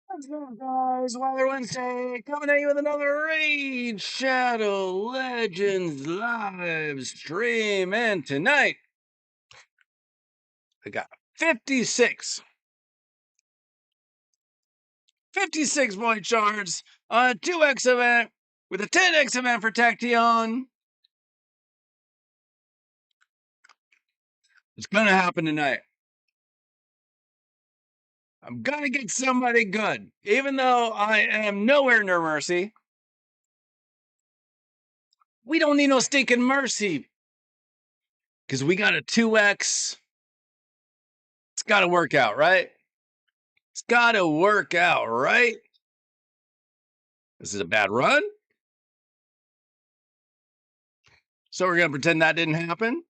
What's up, guys? Weather Wednesday coming at you with another Raid Shadow Legends live stream. And tonight, I got 56 void shards on a 2x event with a 10x event for TEKTEON. It's gonna happen tonight. I'm gonna get somebody good, even though I am nowhere near Mercy. We don't need no stinking Mercy because we got a 2x. It's gotta work out, right? It's gotta work out, right? This is a bad run. So we're gonna pretend that didn't happen.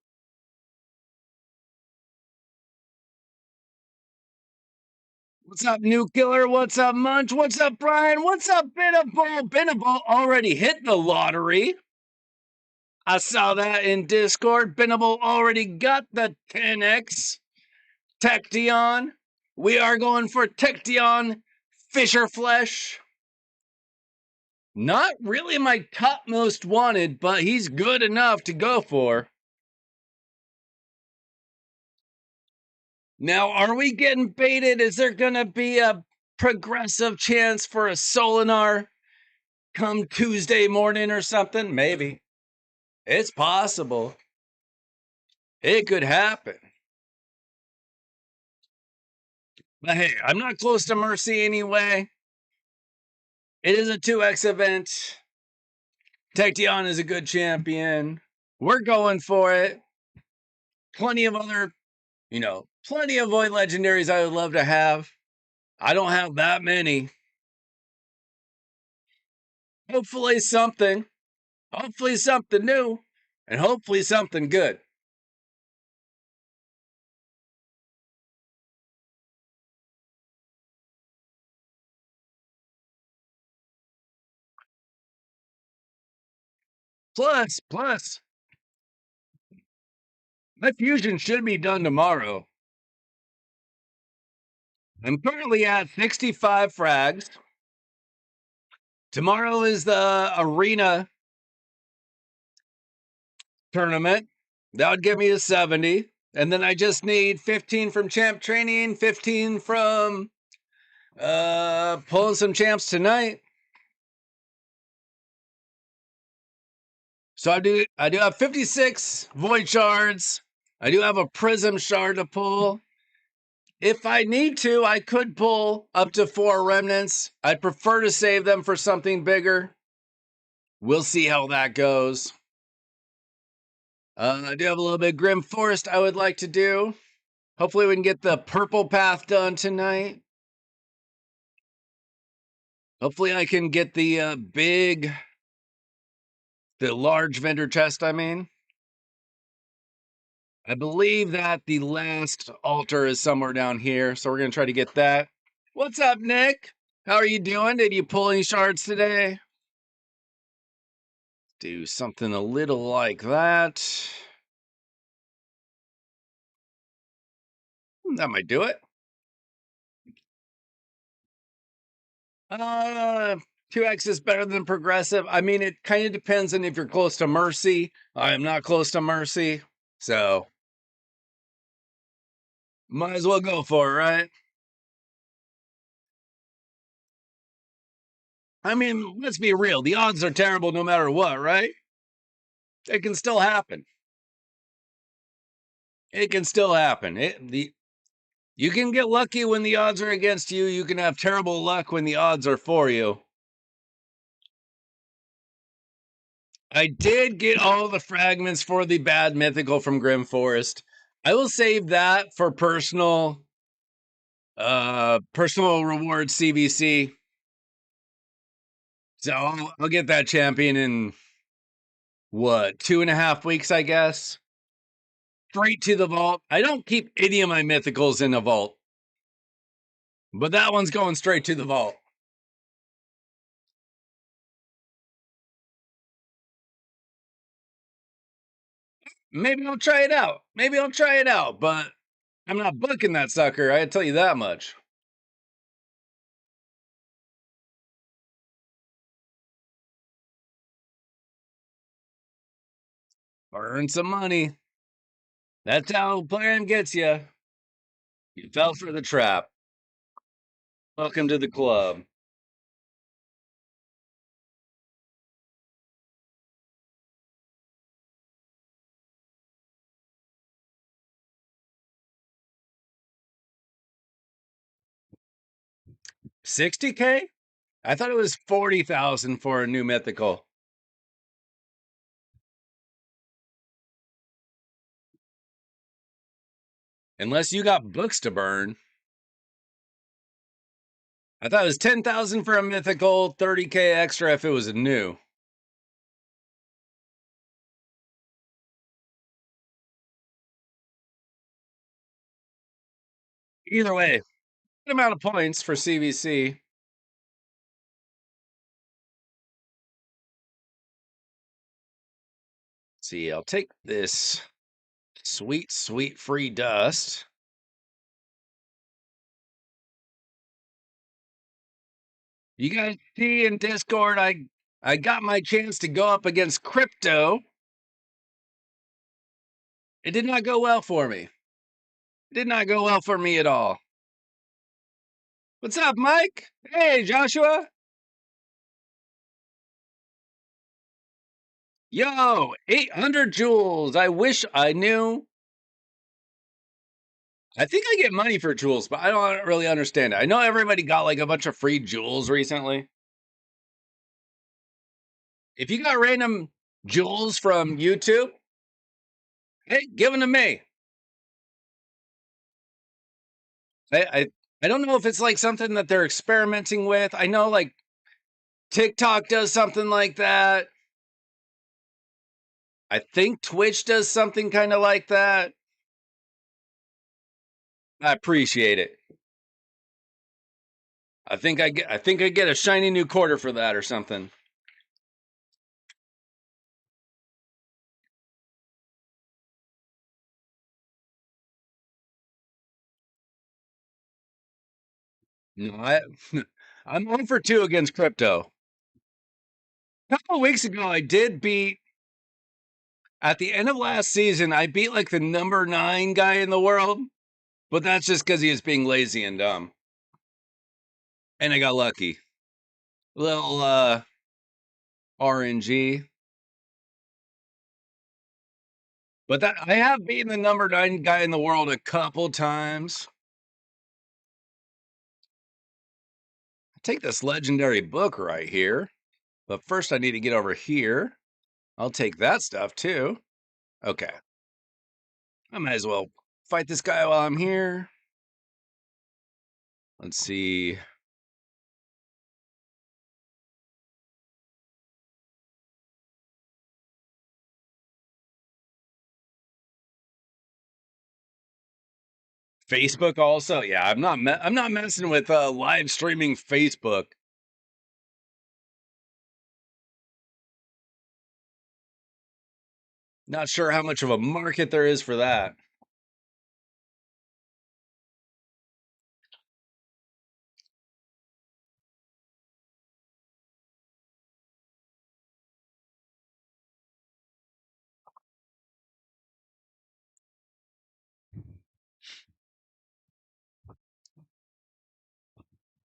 What's up, New Killer? What's up, Munch? What's up, Brian? What's up, Binnable? Binnable already hit the lottery. I saw that in Discord. Binnable already got the 10x. TEKTEON. We are going for TEKTEON Fisher Flesh. Not really my top most wanted, but he's good enough to go for. Now, are we getting baited? Is there going to be a progressive chance for a Solinar come Tuesday morning or something? Maybe. It's possible. It could happen. But hey, I'm not close to Mercy anyway. It is a 2x event. TEKTEON is a good champion. We're going for it. Plenty of other, plenty of Void Legendaries I would love to have. I don't have that many. Hopefully something. Hopefully something new. And hopefully something good. Plus, my fusion should be done tomorrow. I'm currently at 65 frags. Tomorrow is the arena tournament. That would get me to 70. And then I just need 15 from champ training, 15 from pulling some champs tonight. So I do have 56 void shards. I do have a prism shard to pull. If I need to, I could pull up to 4 remnants. I'd prefer to save them for something bigger. We'll see how that goes. I do have a little bit of Grim Forest I would like to do. Hopefully we can get the purple path done tonight. Hopefully I can get the large vendor chest, I mean. I believe that the last altar is somewhere down here, so we're going to try to get that. What's up, Nick? How are you doing? Did you pull any shards today? Do something a little like that. That might do it. 2x is better than progressive. I mean, it kind of depends on if you're close to Mercy. I am not close to Mercy, so might as well go for it, right? I mean, let's be real. The odds are terrible no matter what, right? It can still happen. It can still happen. You can get lucky when the odds are against you. You can have terrible luck when the odds are for you. I did get all the fragments for the bad mythical from Grim Forest. I will save that for personal reward CVC. So I'll get that champion in what, 2.5 weeks, I guess. Straight to the vault. I don't keep any of my mythicals in a vault, but that one's going straight to the vault. Maybe I'll try it out. But I'm not booking that sucker. I tell you that much. Earn some money. That's how plan gets you. You fell for the trap. Welcome to the club. $60K? I thought it was 40,000 for a new mythical. Unless you got books to burn. I thought it was 10,000 for a mythical, 30K extra if it was a new. Either way, good amount of points for CVC. See, I'll take this sweet, sweet free dust. You guys see in Discord, I got my chance to go up against crypto. It did not go well for me. It did not go well for me at all. What's up, Mike? Hey, Joshua. Yo, 800 jewels. I wish I knew. I think I get money for jewels, but I don't really understand it. I know everybody got like a bunch of free jewels recently. If you got random jewels from YouTube, hey, give them to me. I don't know if it's like something that they're experimenting with. I know like TikTok does something like that. I think Twitch does something kind of like that. I appreciate it. I think I get a shiny new quarter for that or something. No, I'm 1 for 2 against crypto. A couple of weeks ago, I did beat. At the end of last season, I beat like the number 9 guy in the world, but that's just because he was being lazy and dumb. And I got lucky. Little RNG. But that I have beaten the number 9 guy in the world a couple times. I'll take this legendary book right here. But first I need to get over here. I'll take that stuff too. Okay. I might as well fight this guy while I'm here. Let's see. Facebook also. Yeah, I'm not messing with live streaming Facebook. Not sure how much of a market there is for that.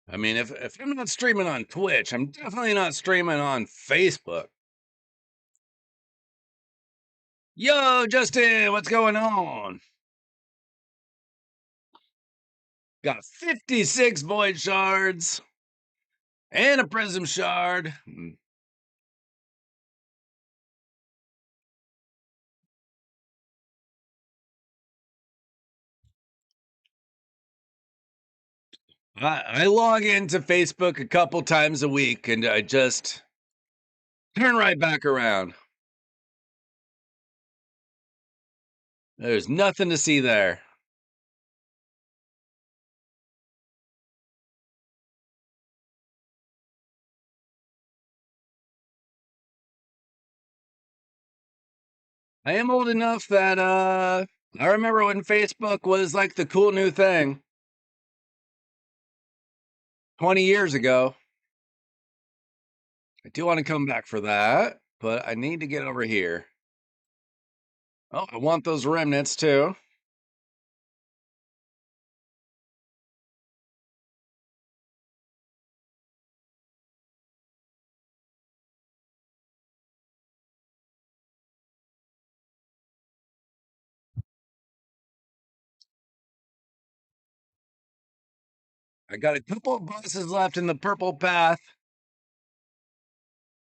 I mean, if I'm not streaming on Twitch, I'm definitely not streaming on Facebook. Yo, Justin, what's going on? Got 56 void shards and a prism shard. I log into Facebook a couple times a week and I just turn right back around. There's nothing to see there. I am old enough that I remember when Facebook was like the cool new thing 20 years ago. I do want to come back for that, but I need to get over here. Oh, I want those remnants too. I got a couple of bosses left in the purple path,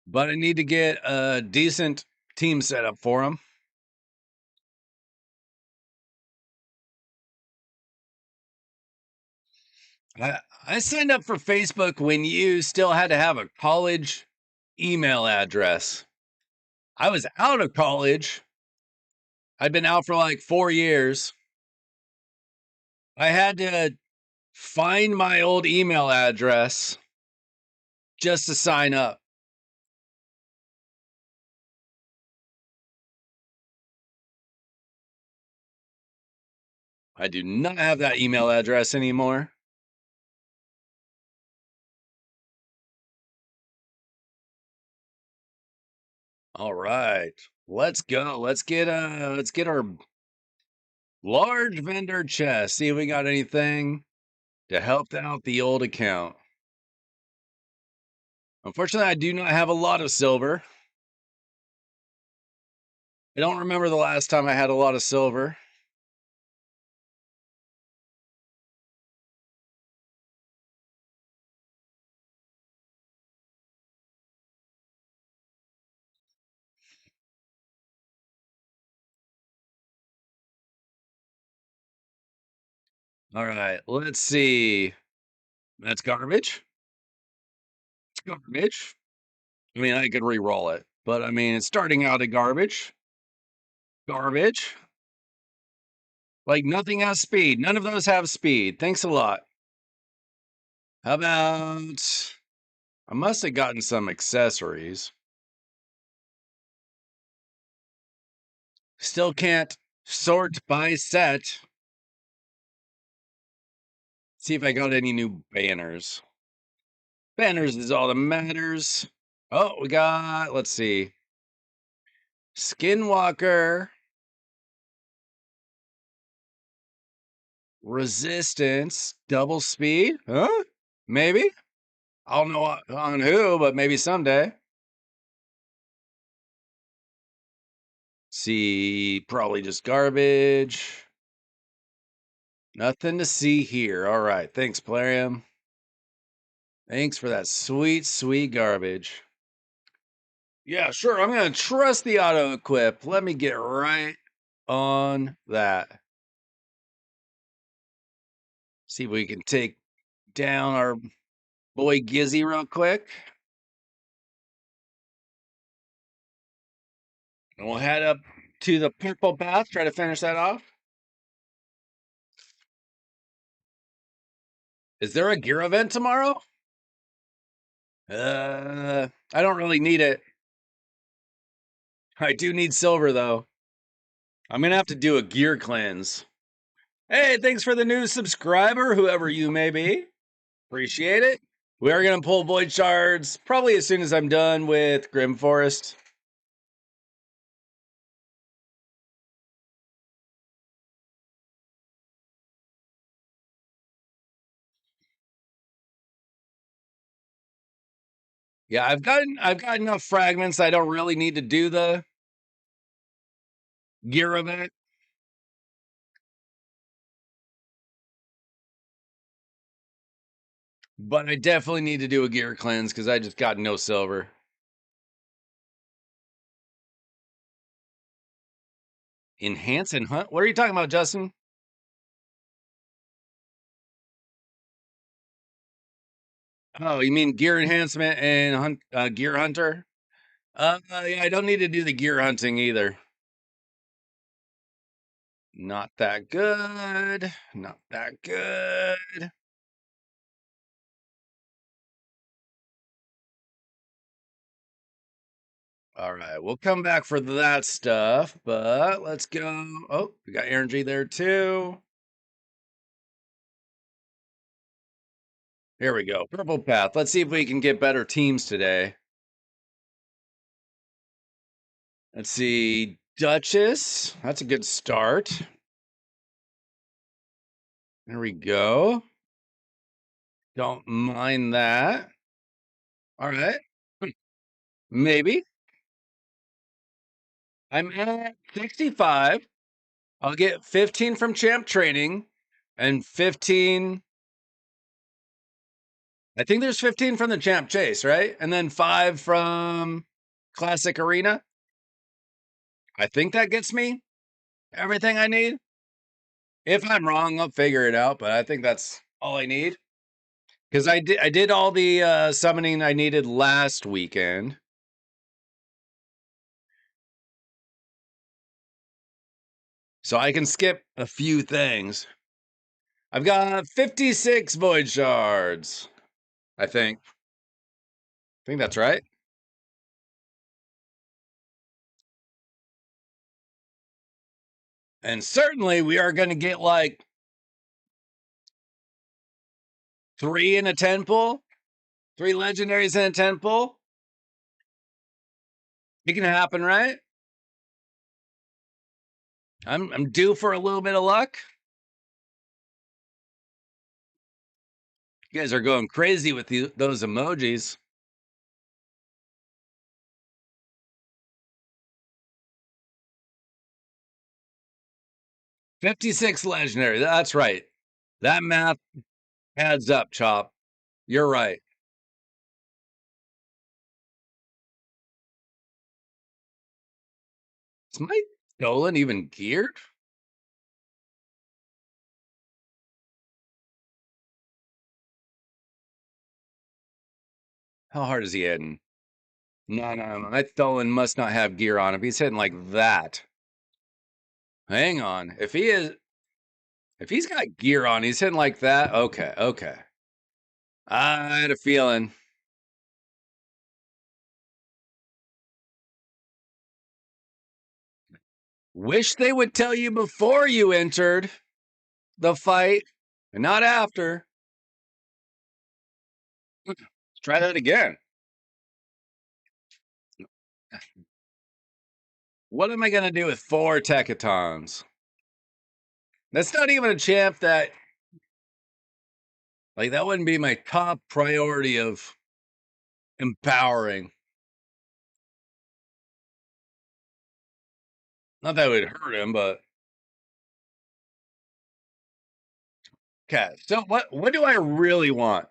but I need to get a decent team set up for them. I signed up for Facebook when you still had to have a college email address. I was out of college. I'd been out for like 4 years. I had to find my old email address just to sign up. I do not have that email address anymore. All right. Let's go. Let's get our large vendor chest. See if we got anything to help out the old account. Unfortunately, I do not have a lot of silver. I don't remember the last time I had a lot of silver. All right, let's see. That's garbage. It's garbage. I mean, I could re-roll it, but I mean, it's starting out at garbage. Garbage. Like nothing has speed. None of those have speed. Thanks a lot. How about I must have gotten some accessories. Still can't sort by set. See if I got any new banners. Banners is all that matters. Oh, we got, let's see. Skinwalker. Resistance. Double speed. Huh? Maybe. I don't know on who, but maybe someday. See, probably just garbage. Nothing to see here. All right. Thanks, Plarium. Thanks for that sweet, sweet garbage. Yeah, sure. I'm going to trust the auto equip. Let me get right on that. See if we can take down our boy Gizzy real quick. And we'll head up to the purple path, try to finish that off. Is there a gear event tomorrow? I don't really need it. I do need silver though. I'm gonna have to do a gear cleanse. Hey, thanks for the new subscriber, whoever you may be. Appreciate it. We are gonna pull void shards probably as soon as I'm done with Grim Forest. Yeah, I've got enough fragments. I don't really need to do the gear event. But I definitely need to do a gear cleanse because I just got no silver. Enhance and hunt? What are you talking about, Justin? Oh, you mean gear enhancement and gear hunter? Yeah, I don't need to do the gear hunting either. Not that good. Not that good. All right, we'll come back for that stuff, but let's go. Oh, we got energy there too. Here we go. Purple path. Let's see if we can get better teams today. Let's see. Duchess. That's a good start. There we go. Don't mind that. All right. Maybe. I'm at 65. I'll get 15 from champ training and 15. I think there's 15 from the champ chase, right? And then 5 from classic arena. I think that gets me everything I need. If I'm wrong, I'll figure it out, but I think that's all I need. Because I did all the summoning I needed last weekend. So I can skip a few things. I've got 56 void shards. I think. I think that's right. And certainly we are going to get like 3 in a 10 pull. 3 legendaries in a 10 pull. It can happen, right? I'm due for a little bit of luck. You guys are going crazy with those emojis. $56 legendary. That's right. That math adds up, Chop. You're right. Is my stolen even geared? How hard is he hitting? No. My stolen must not have gear on him. He's hitting like that. Hang on. If he's got gear on, he's hitting like that. Okay. I had a feeling. Wish they would tell you before you entered the fight and not after. Let's try that again. What am I going to do with 4 Teketons? That's not even a champ that, like, that wouldn't be my top priority of empowering. Not that it would hurt him, but okay. So what do I really want?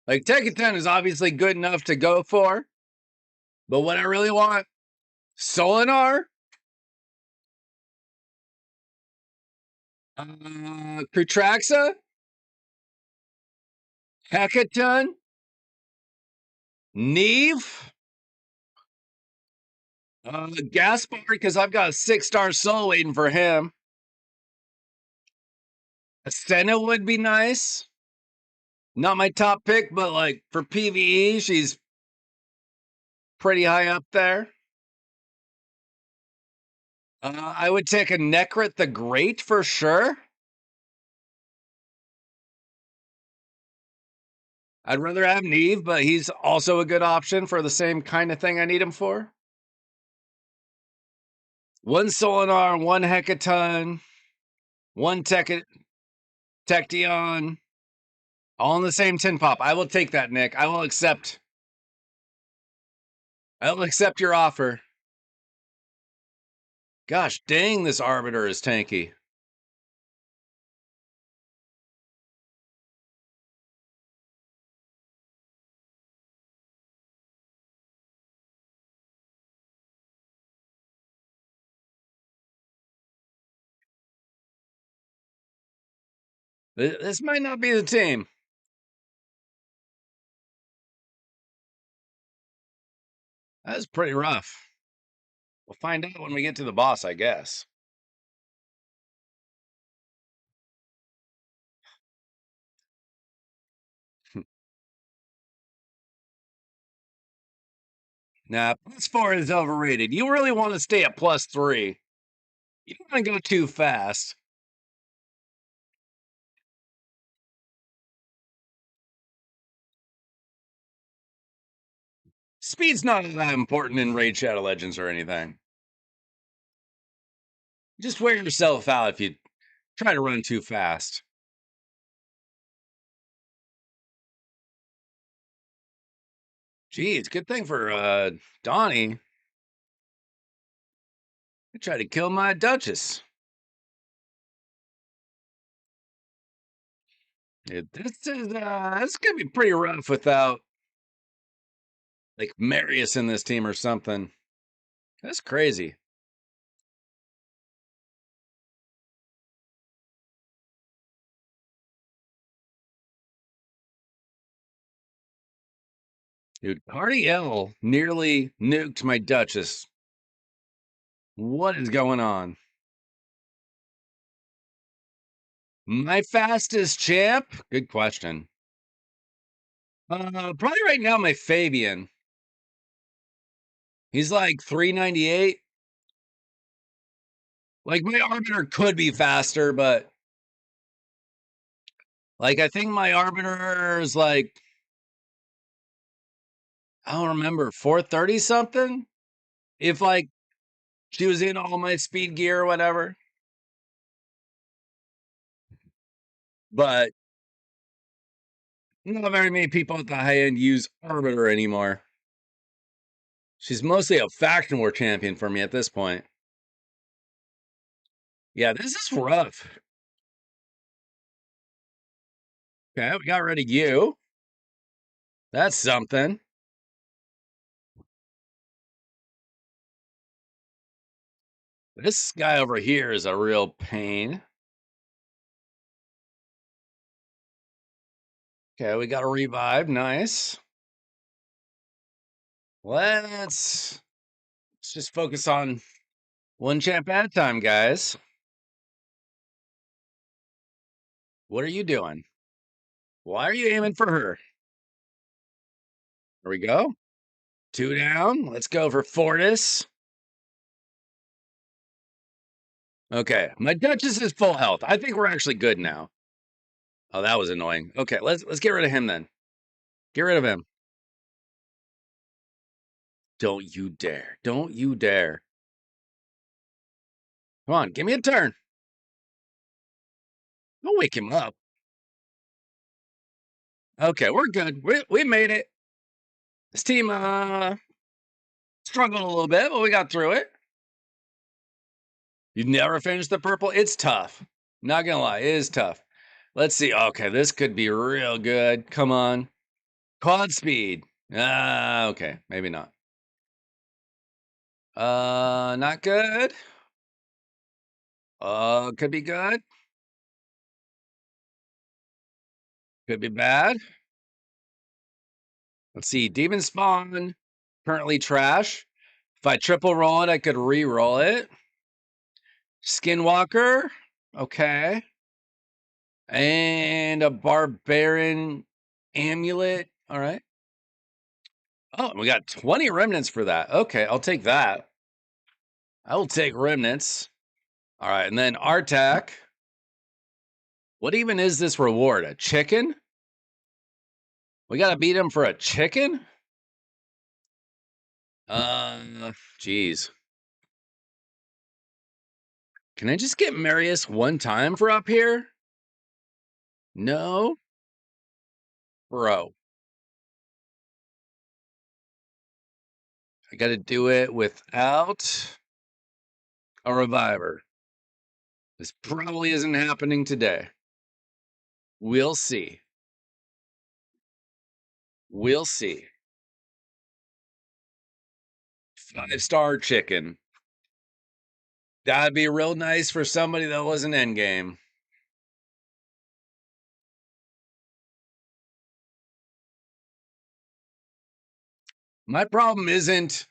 Like Takeovers is obviously good enough to go for, but what I really want, Solinar, Kutraxa, Hecaton, Neve, Gaspar, because I've got a 6-star soul waiting for him. Senna would be nice. Not my top pick, but like for PvE, she's pretty high up there. I would take a Necrit the Great for sure. I'd rather have Neve, but he's also a good option for the same kind of thing I need him for. 1 Solinar, 1 Hecaton, 1 TEKTEON, all in the same tin pop. I will take that, Nick. I will accept your offer. Gosh dang, this Arbiter is tanky. This might not be the team. That's pretty rough. We'll find out when we get to the boss, I guess. Nah, +4 is overrated. You really want to stay at +3. You don't want to go too fast. Speed's not that important in Raid Shadow Legends or anything. Just wear yourself out if you try to run too fast. Geez, good thing for Donnie. He tried to kill my Duchess. This gonna be pretty rough without like Marius in this team or something. That's crazy. Dude, Cardiel nearly nuked my Duchess. What is going on? My fastest champ? Good question. Probably right now my Fabian. He's like 398. Like my Arbiter could be faster, but like I think my Arbiter is like I don't remember 430 something. If like she was in all my speed gear or whatever. But not very many people at the high end use Arbiter anymore. She's mostly a faction war champion for me at this point. Yeah, this is rough. Okay, we got rid of you. That's something. This guy over here is a real pain. Okay, we got a revive. Nice. Let's just focus on one champ at a time, guys. What are you doing? Why are you aiming for her? There we go. 2 down. Let's go for Fortis. Okay, my Duchess is full health. I think we're actually good now. Oh, that was annoying. Okay, let's get rid of him then. Get rid of him. Don't you dare. Don't you dare. Come on, give me a turn. Don't wake him up. Okay, we're good. We made it. This team struggled a little bit, but we got through it. You never finished the purple? It's tough. Not gonna lie, it is tough. Let's see. Okay, this could be real good. Come on. Quad speed. Okay, maybe not. Not good. Could be good. Could be bad. Let's see. Demon Spawn, currently trash. If I triple roll it, I could re-roll it. Skinwalker. Okay. And a Barbarian Amulet. All right. Oh, we got 20 remnants for that. Okay, I'll take that. I will take remnants. All right, and then Artak. What even is this reward? A chicken? We got to beat him for a chicken? Geez. Can I just get Marius one time for up here? No? Bro. I got to do it without a reviver. This probably isn't happening today. We'll see. We'll see. 5-star chicken. That'd be real nice for somebody that was an endgame. My problem isn't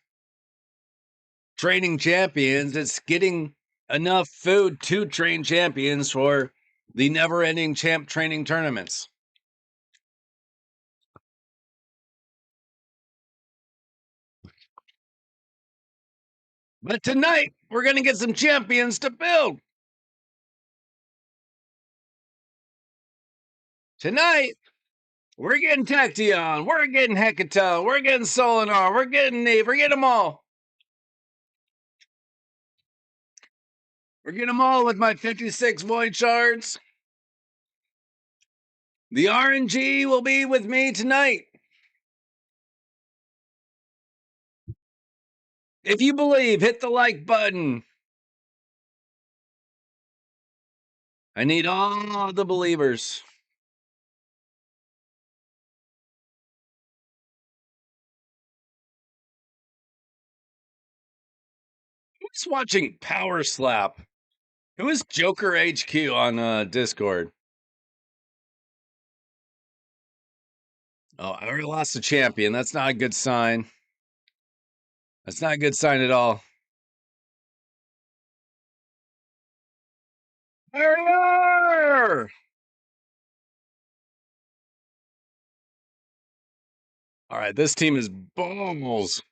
training champions, it's getting enough food to train champions for the never-ending champ training tournaments. But tonight, we're going to get some champions to build. Tonight, we're getting TEKTEON, we're getting Hecatel, we're getting Solinar, we're getting Neve, we're getting them all. We're getting them all with my 56 void shards. The RNG will be with me tonight. If you believe, hit the like button. I need all the believers. Who's watching Power Slap? Who is Joker HQ on Discord? Oh, I already lost a champion. That's not a good sign. That's not a good sign at all. Arr! All right, this team is balls.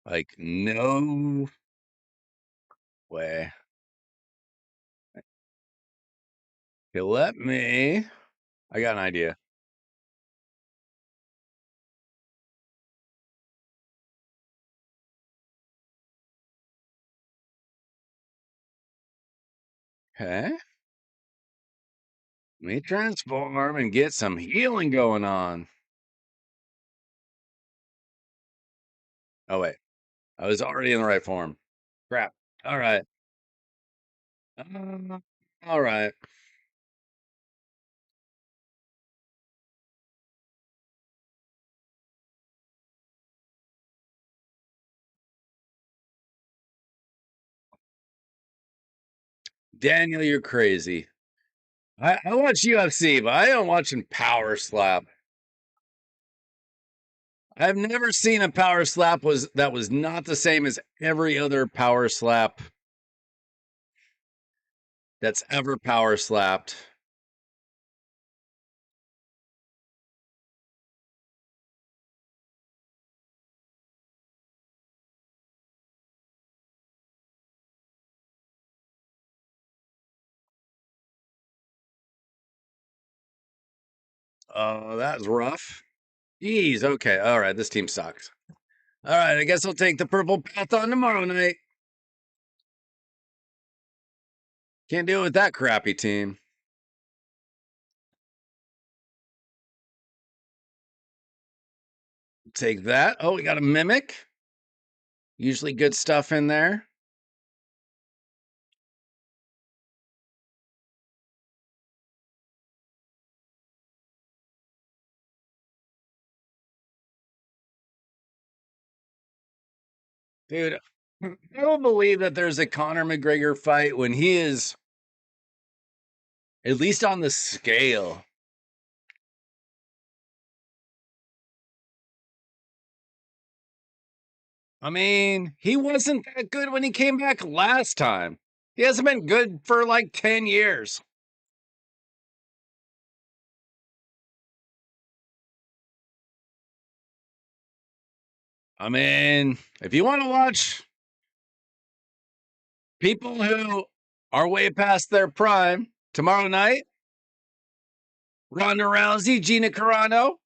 Like, no way. Okay, let me. I got an idea. Okay. Let me transform and get some healing going on. Oh, wait. I was already in the right form. Crap. All right. All right. Daniel, you're crazy. I watch UFC, but I don't watching Power Slap. I've never seen a Power Slap that was not the same as every other Power Slap that's ever Power Slapped. Oh, that was rough. Jeez, okay. All right, this team sucks. All right, I guess I'll take the purple path on tomorrow night. Can't deal with that crappy team. Take that. Oh, we got a mimic. Usually good stuff in there. Dude, I don't believe that there's a Conor McGregor fight when he is at least on the scale. I mean, he wasn't that good when he came back last time. He hasn't been good for like 10 years. I mean, if you want to watch people who are way past their prime, tomorrow night, Ronda Rousey, Gina Carano.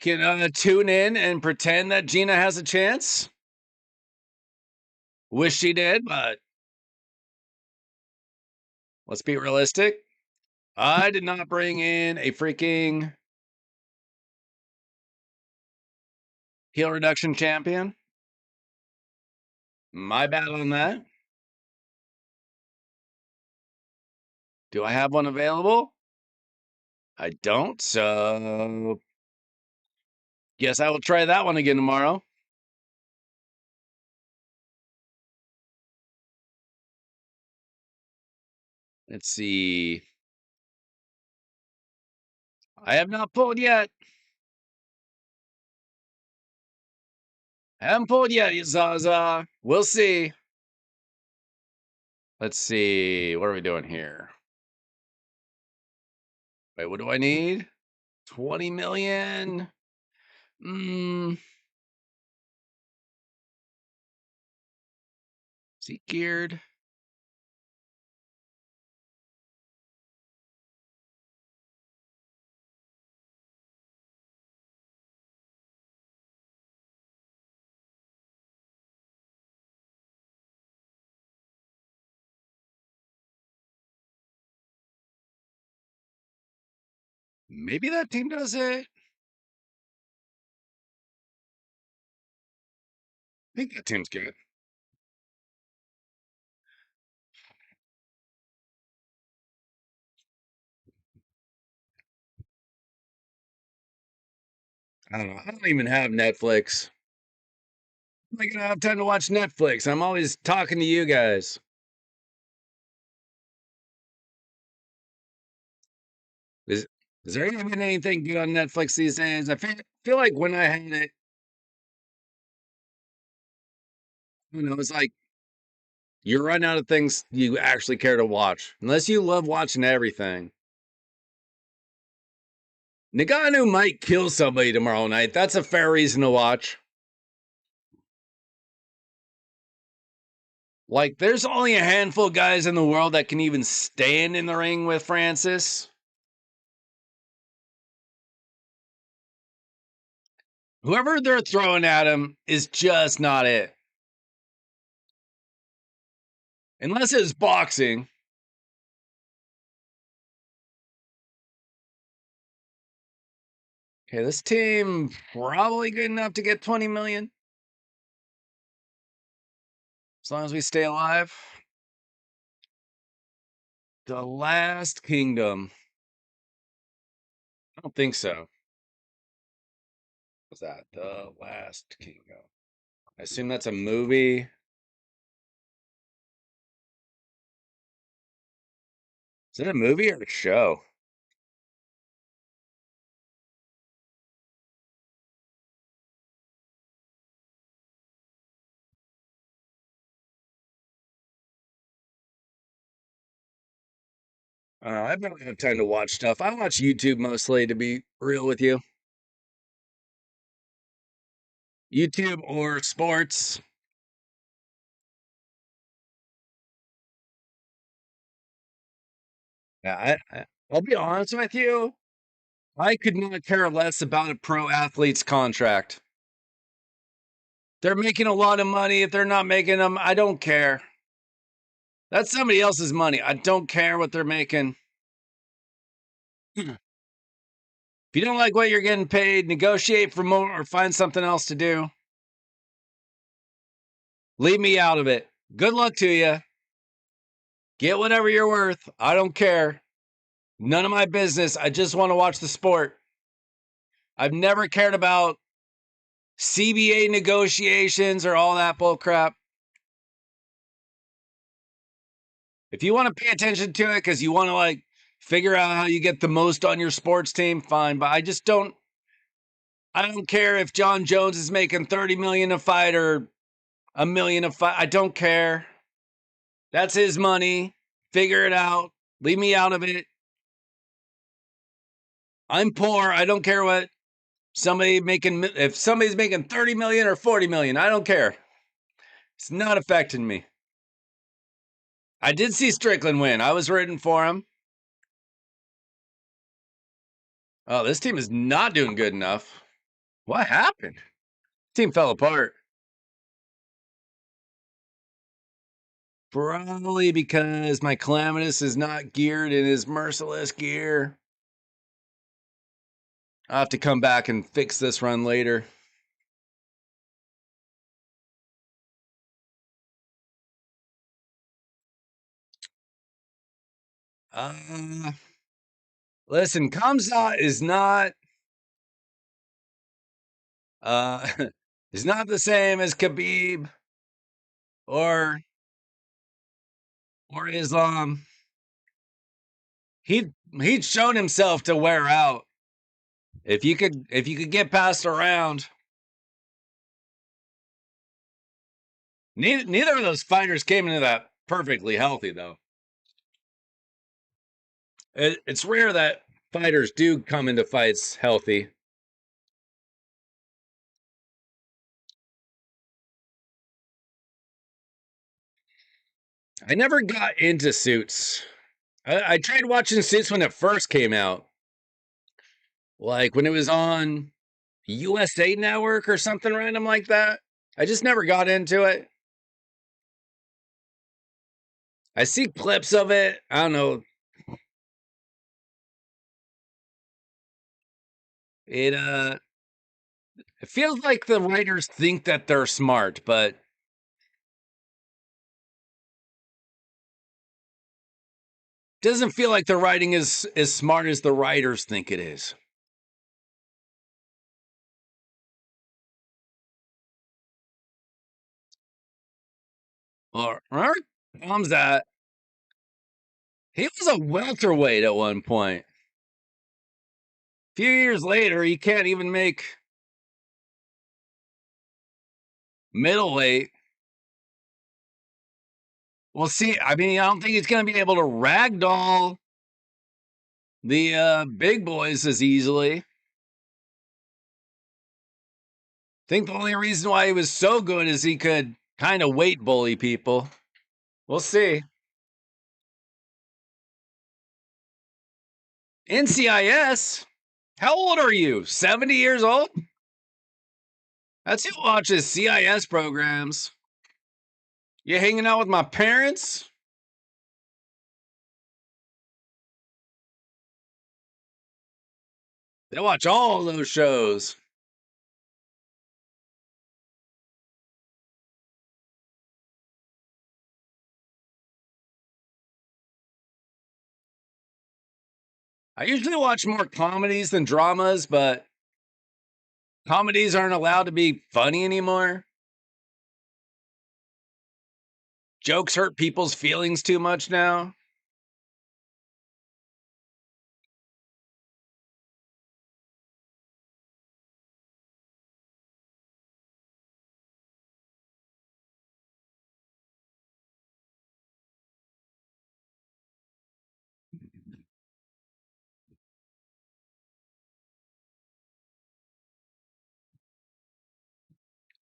Can tune in and pretend that Gina has a chance. Wish she did, but let's be realistic. I did not bring in a freaking heel reduction champion. My bad on that. Do I have one available? I don't, so guess I will try that one again tomorrow. Let's see. I have not pulled yet. Haven't pulled yet, Zaza. We'll see. Let's see. What are we doing here? Wait, what do I need? 20 million? Is he geared? Maybe that team does it. I think that team's good. I don't know. I don't even have Netflix. I'm not gonna have time to watch Netflix. I'm always talking to you guys. Is is there even anything good on Netflix these days? I feel like when I had it, it's like you run out of things you actually care to watch. Unless you love watching everything. Nagano might kill somebody tomorrow night. That's a fair reason to watch. Like, there's only a handful of guys in the world that can even stand in the ring with Francis. Whoever they're throwing at him is just not it. Unless it's boxing. Okay, this team probably good enough to get 20 million. As long as we stay alive. The Last Kingdom. I don't think so. What's that? The Last Kingdom. I assume that's a movie. Is it a movie or a show? I don't have time to watch stuff. I watch YouTube mostly, to be real with you. YouTube or sports. Yeah, I'll be honest with you. I could not care less about a pro athlete's contract. They're making a lot of money. If they're not making them, I don't care. That's somebody else's money. I don't care what they're making. If you don't like what you're getting paid, negotiate for more or find something else to do. Leave me out of it. Good luck to you. Get whatever you're worth. I don't care. None of my business. I just want to watch the sport. I've never cared about CBA negotiations or all that bull crap. If you want to pay attention to it because you want to like figure out how you get the most on your sports team, fine. But I don't care if John Jones is making 30 million a fight or a million a fight. I don't care. That's his money. Figure it out. Leave me out of it. I'm poor. I don't care what if somebody's making 30 million or 40 million. I don't care. It's not affecting me. I did see Strickland win. I was rooting for him. Oh, this team is not doing good enough. What happened? Team fell apart. Probably because my Calamitous is not geared in his merciless gear. I'll have to come back and fix this run later. Listen, Kamzat is not is not the same as Khabib or Islam. He'd shown himself to wear out. If you could get past a round. Neither of those fighters came into that perfectly healthy, though. It's rare that fighters do come into fights healthy. I never got into Suits. I tried watching Suits when it first came out, like when it was on USA Network or something random like that. I just never got into it. I see clips of it. I don't know. It it feels like the writers think that they're smart, but doesn't feel like the writing is as smart as the writers think it is. Or Tom's that he was a welterweight at one point. A few years later, he can't even make middleweight. Well, see, I mean, I don't think he's going to be able to ragdoll the big boys as easily. I think the only reason why he was so good is he could kind of weight bully people. We'll see. NCIS? How old are you? 70 years old? That's who watches CIS programs. You hanging out with my parents? They watch all those shows. I usually watch more comedies than dramas, but comedies aren't allowed to be funny anymore. Jokes hurt people's feelings too much now.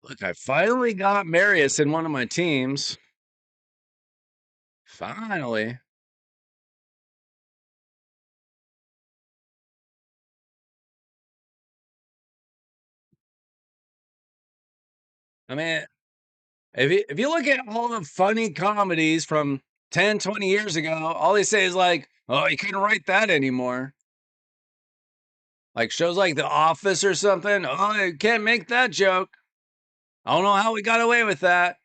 Look, I finally got Marius in one of my teams. Finally. I mean, if you look at all the funny comedies from 10, 20 years ago, all they say is like, oh, you couldn't write that anymore. Like shows like The Office or something. Oh, you can't make that joke. I don't know how we got away with that.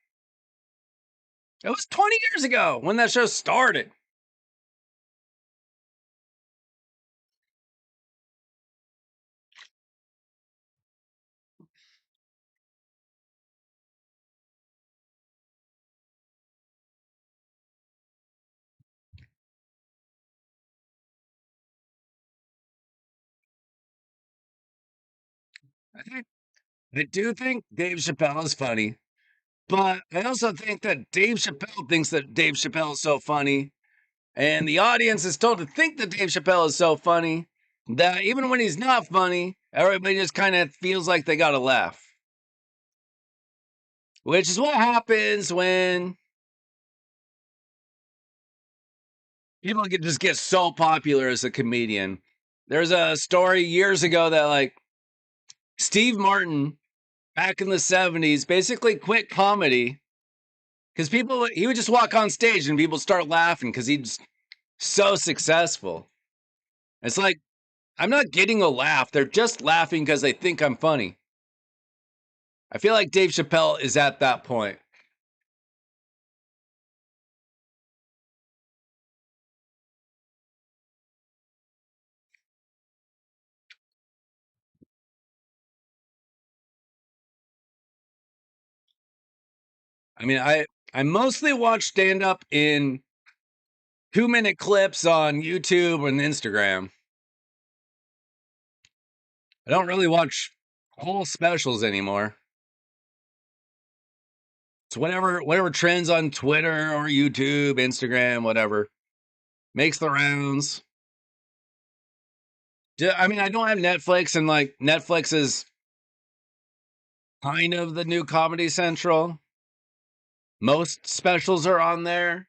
It was 20 years ago when that show started. I I do think Dave Chappelle is funny, but I also think that Dave Chappelle thinks that Dave Chappelle is so funny, and the audience is told to think that Dave Chappelle is so funny that even when he's not funny, everybody just kind of feels like they got to laugh. Which is what happens when people just get so popular as a comedian. There's a story years ago that like Steve Martin back in the 70s basically quit comedy because he would just walk on stage and people start laughing because he's so successful. It's like, I'm not getting a laugh. They're just laughing because they think I'm funny. I feel like Dave Chappelle is at that point. I mean, I mostly watch stand up in 2-minute clips on YouTube and Instagram. I don't really watch whole specials anymore. It's whatever trends on Twitter or YouTube, Instagram, whatever makes the rounds. I mean, I don't have Netflix, and like Netflix is kind of the new Comedy Central. Most specials are on there.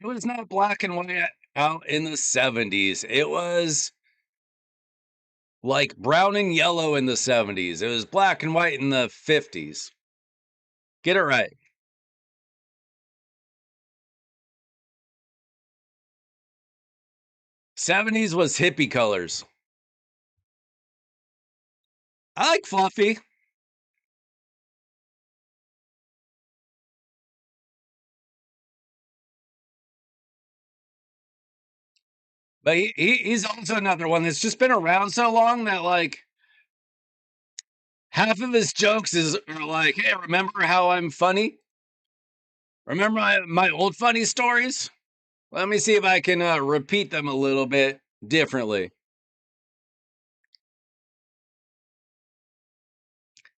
It was not black and white out in the 70s. It was like brown and yellow in the 70s. It was black and white in the 50s. Get it right. 70s was hippie colors. I like Fluffy. But he's also another one that's just been around so long that like half of his jokes are like, hey, remember how I'm funny? Remember my old funny stories? Let me see if I can repeat them a little bit differently.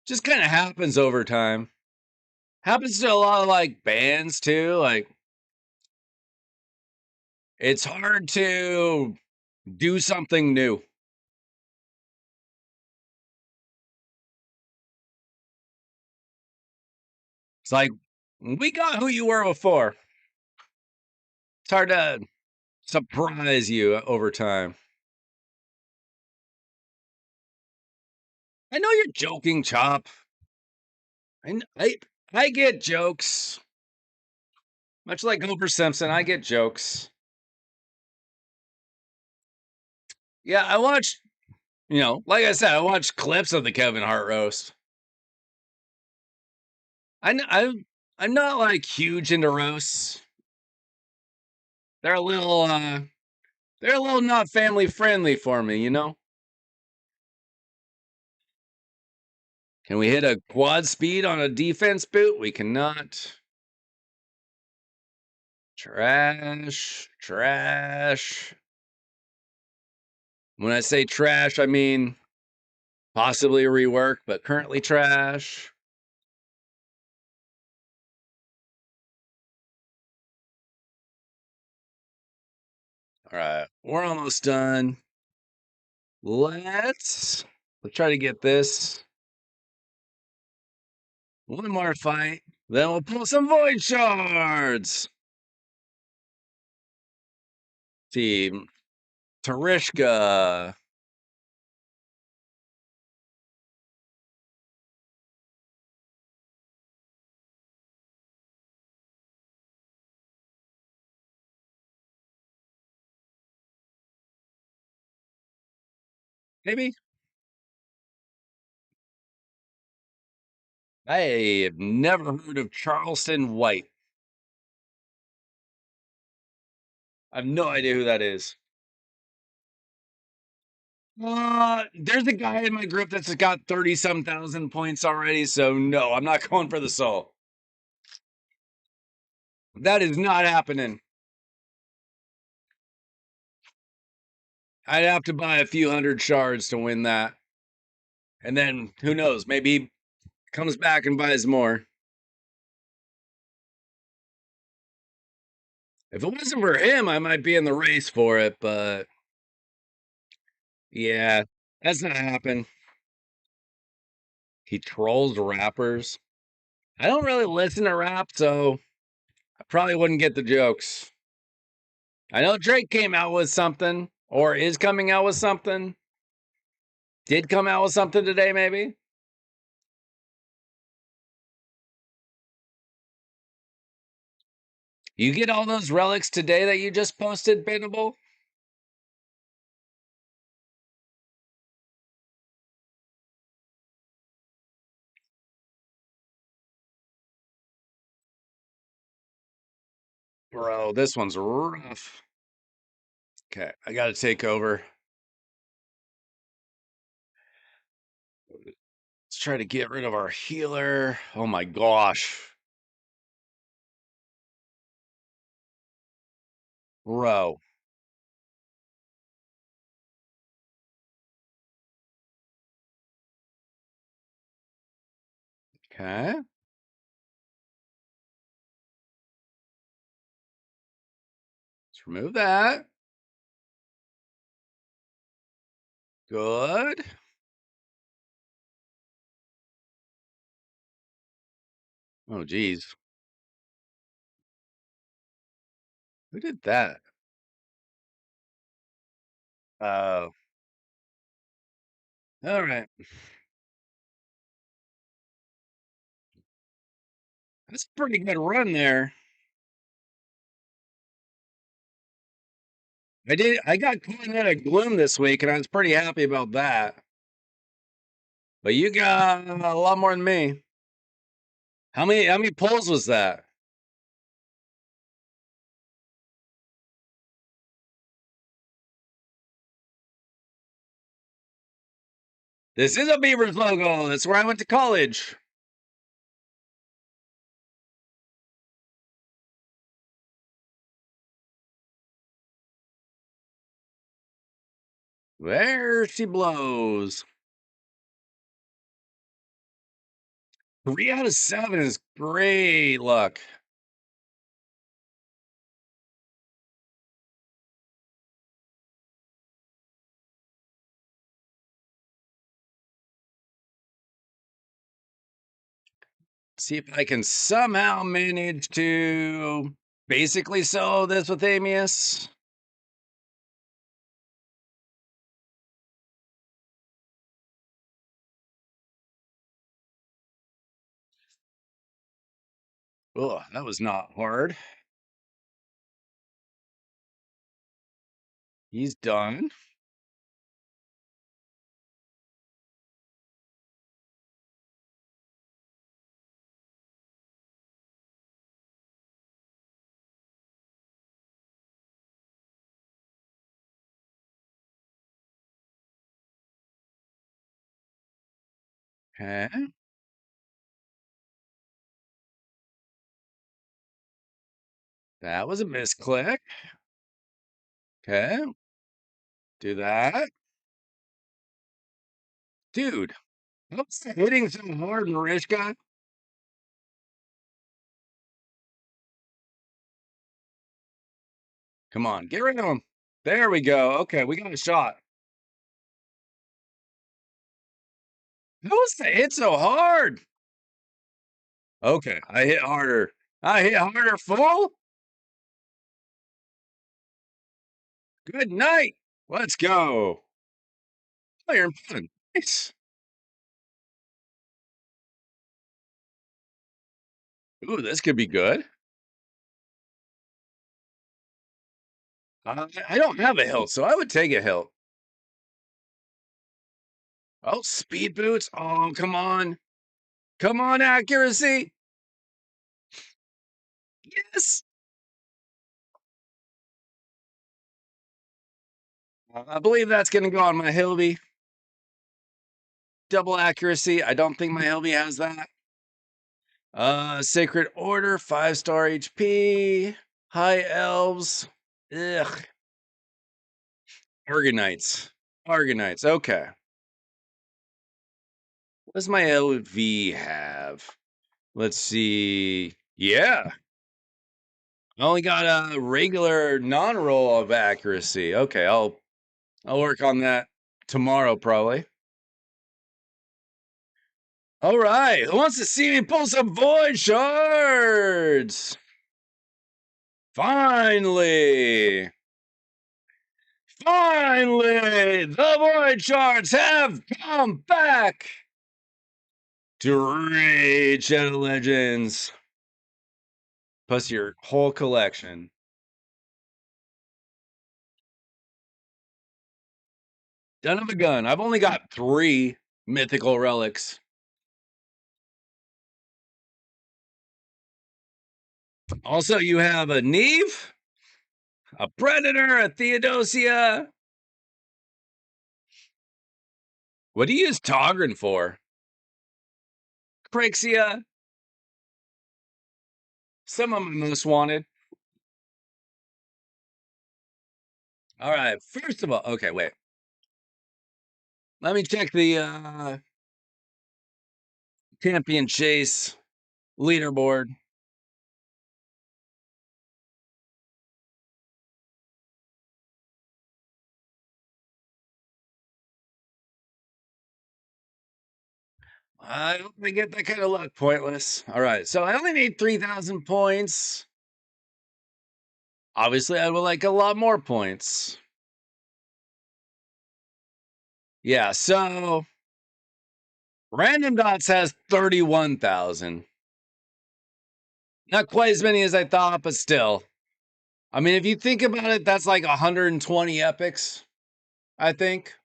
Just kind of happens over time. Happens to a lot of like bands too. Like it's hard to do something new. It's like we got who you were before. It's hard to surprise you over time. I know you're joking, Chop. I get jokes. Much like Homer Simpson, I get jokes. Yeah, I watched, like I said, I watched clips of the Kevin Hart roast. I'm not like huge into roasts. They're a little they're a little not family friendly for me, you know? Can we hit a quad speed on a defense boot? We cannot. Trash, trash. When I say trash, I mean possibly a rework, but currently trash. All right, we're almost done. Let's try to get this one more fight. Then we'll pull some void shards. Team Tarishka. Maybe. I have never heard of Charleston White. I have no idea who that is. There's a guy in my group that's got 30 some thousand points already, so no, I'm not going for the soul. That is not happening. I'd have to buy a few hundred shards to win that. And then who knows, maybe he comes back and buys more. If it wasn't for him, I might be in the race for it, but yeah, that's not happening. He trolls rappers. I don't really listen to rap, so I probably wouldn't get the jokes. I know Drake came out with something, or is coming out with something. Did come out with something today, maybe? You get all those relics today that you just posted, Binnable? Bro, this one's rough. Okay, I gotta take over. try to get rid of our healer. Oh my gosh. Bro. Okay. Let's remove that. Good. Oh, geez. Who did that? Oh, all right. That's a pretty good run there. I got caught out of gloom this week, and I was pretty happy about that. But you got a lot more than me. How many pulls was that? This is a Beavers logo. That's where I went to college. There she blows. 3 out of 7 is great luck. See if I can somehow manage to basically solo this with Amius. Oh, that was not hard. He's done. Okay. That was a misclick. Okay. Do that. Dude, what's hitting so hard, Marishka? Come on, get rid of him. There we go. Okay, we got a shot. How was the hit so hard? Okay, I hit harder. I hit harder, fool. Good night. Let's go. Oh, you're fun. Nice. Ooh, this could be good. I don't have a hilt, so I would take a hilt. Oh, speed boots. Oh, come on. Come on, accuracy. Yes. I believe that's going to go on my Hilby. Double accuracy. I don't think my Hilby has that. Sacred Order, 5-star HP. High Elves. Ugh. Arganites. Arganites. Okay. What does my LV have? Let's see. Yeah. I only got a regular non-roll of accuracy. Okay, I'll work on that tomorrow probably. All right, who wants to see me pull some void shards? Finally! Finally! The void shards have come back to Raid Shadow Legends. Plus your whole collection. Son of a gun. I've only got 3 mythical relics. Also, you have a Neve, a Predator, a Theodosia. What do you use Toghren for? Crixia. Some of my most wanted. All right. First of all, okay, wait. Let me check the champion chase leaderboard. I hope I get that kind of luck. Pointless. All right. So I only need 3,000 points. Obviously, I would like a lot more points. Yeah. So Random Dots has 31,000. Not quite as many as I thought, but still. I mean, if you think about it, that's like 120 epics, I think.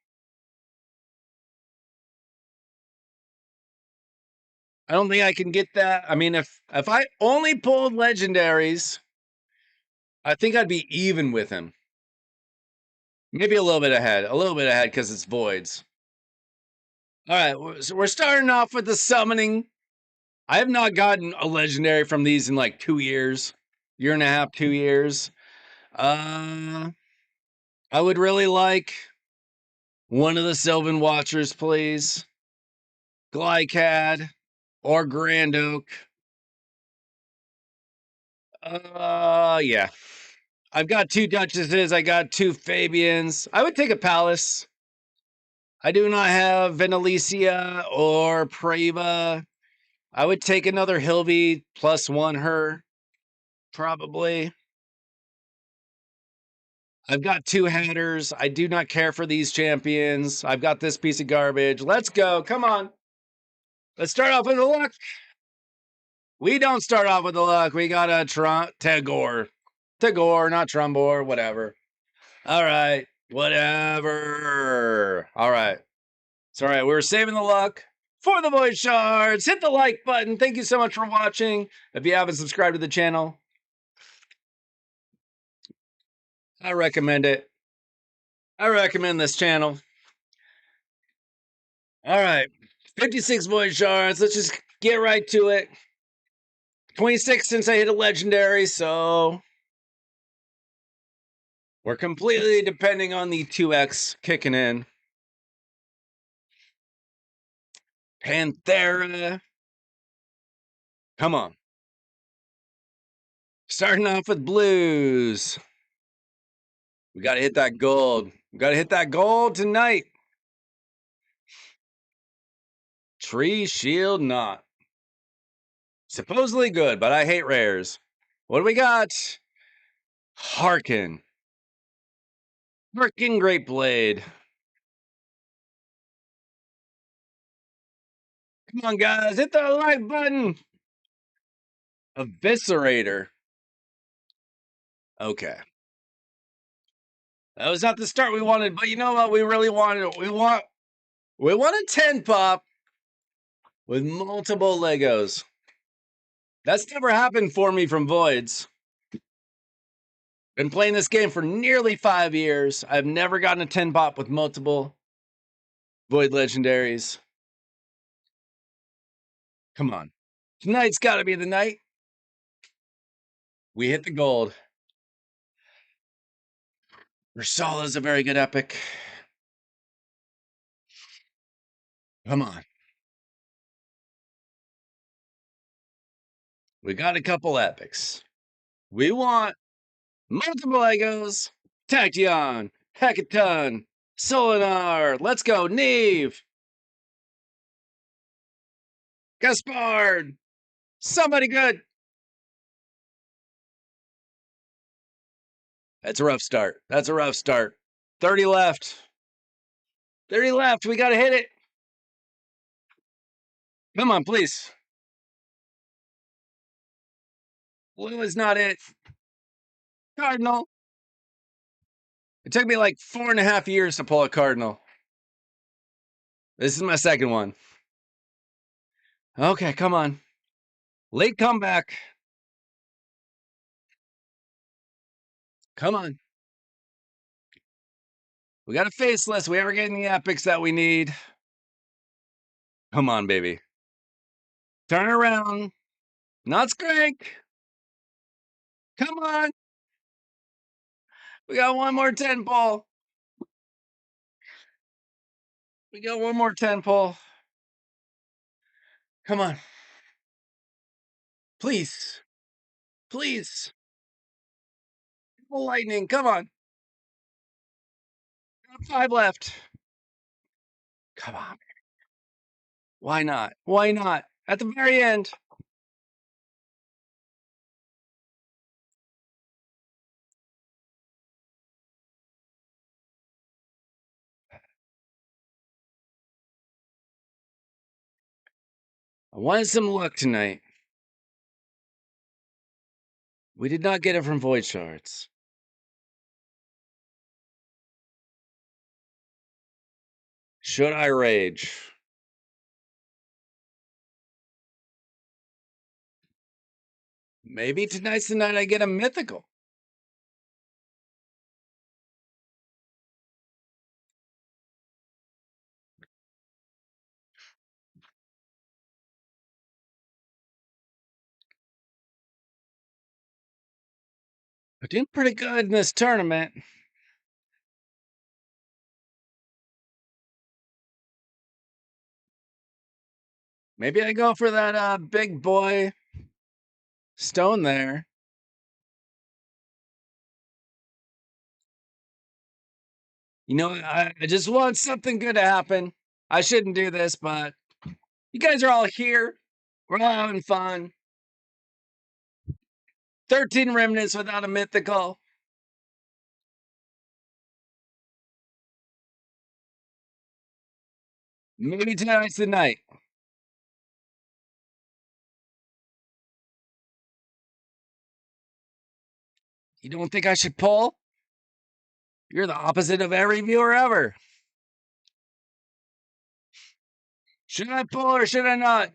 I don't think I can get that. I mean, if I only pulled legendaries, I think I'd be even with him. Maybe a little bit ahead. A little bit ahead because it's voids. All right, so we're starting off with the summoning. I have not gotten a legendary from these in like 2 years. Year and a half, 2 years. I would really like one of the Sylvan Watchers, please. Glycad or Grand Oak. Yeah. I've got 2 Duchesses. I got 2 Fabians. I would take a Palace. I do not have Venalicia or Prava. I would take another Hilby +1 her, probably. I've got 2 Hatters. I do not care for these champions. I've got this piece of garbage. Let's go. Come on. Let's start off with the luck. We don't start off with the luck. We got a Tagore. Tagore, not Trumbor, whatever. All right. Whatever. All right. It's all right. We're saving the luck for the voice shards. Hit the like button. Thank you so much for watching. If you haven't subscribed to the channel, I recommend it. I recommend this channel. All right. 56 voice shards. Let's just get right to it. 26 since I hit a legendary, so we're completely depending on the 2x kicking in. Panthera. Come on. Starting off with blues. We got to hit that gold. We got to hit that gold tonight. Tree Shield Knot. Supposedly good, but I hate rares. What do we got? Harkin. Harkin Great Blade. Come on, guys. Hit the like button. Eviscerator. Okay. That was not the start we wanted, but you know what? We really wanted. We want a 10 pop with multiple Legos. That's never happened for me from Voids. Been playing this game for nearly 5 years. I've never gotten a 10 pop with multiple Void legendaries. Come on. Tonight's got to be the night. We hit the gold. Ursula's a very good epic. Come on. We got a couple epics. We want multiple Legos. TEKTEON, Hekaton, Solinar. Let's go, Neve. Gaspard. Somebody good. That's a rough start. That's a rough start. 30 left. 30 left. We got to hit it. Come on, please. Blue is not it. Cardinal. It took me like 4.5 years to pull a Cardinal. This is my second one. Okay, come on. Late comeback. Come on. We got a faceless. We are getting the epics that we need. Come on, baby. Turn around. Not Skrink. Come on. We got one more 10 pull. We got one more 10 pull. Come on. Please. Please. Lightning. Come on. Got 5 left. Come on. Why not? Why not? At the very end. I wanted some luck tonight. We did not get it from Void Shards. Should I rage? Maybe tonight's the night I get a mythical. We're doing pretty good in this tournament. Maybe I go for that big boy stone there. You know, I just want something good to happen. I shouldn't do this, but you guys are all here. We're all having fun. 13 remnants without a mythical. Maybe tonight's the night. You don't think I should pull? You're the opposite of every viewer ever. Should I pull or should I not?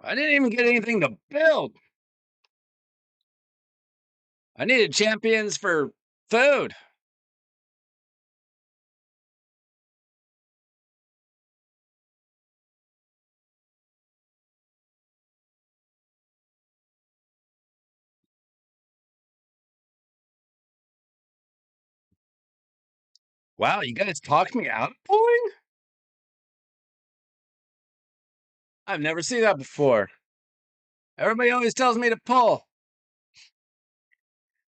I didn't even get anything to build. I needed champions for food. Wow, you guys talked me out of pulling? I've never seen that before. Everybody always tells me to pull.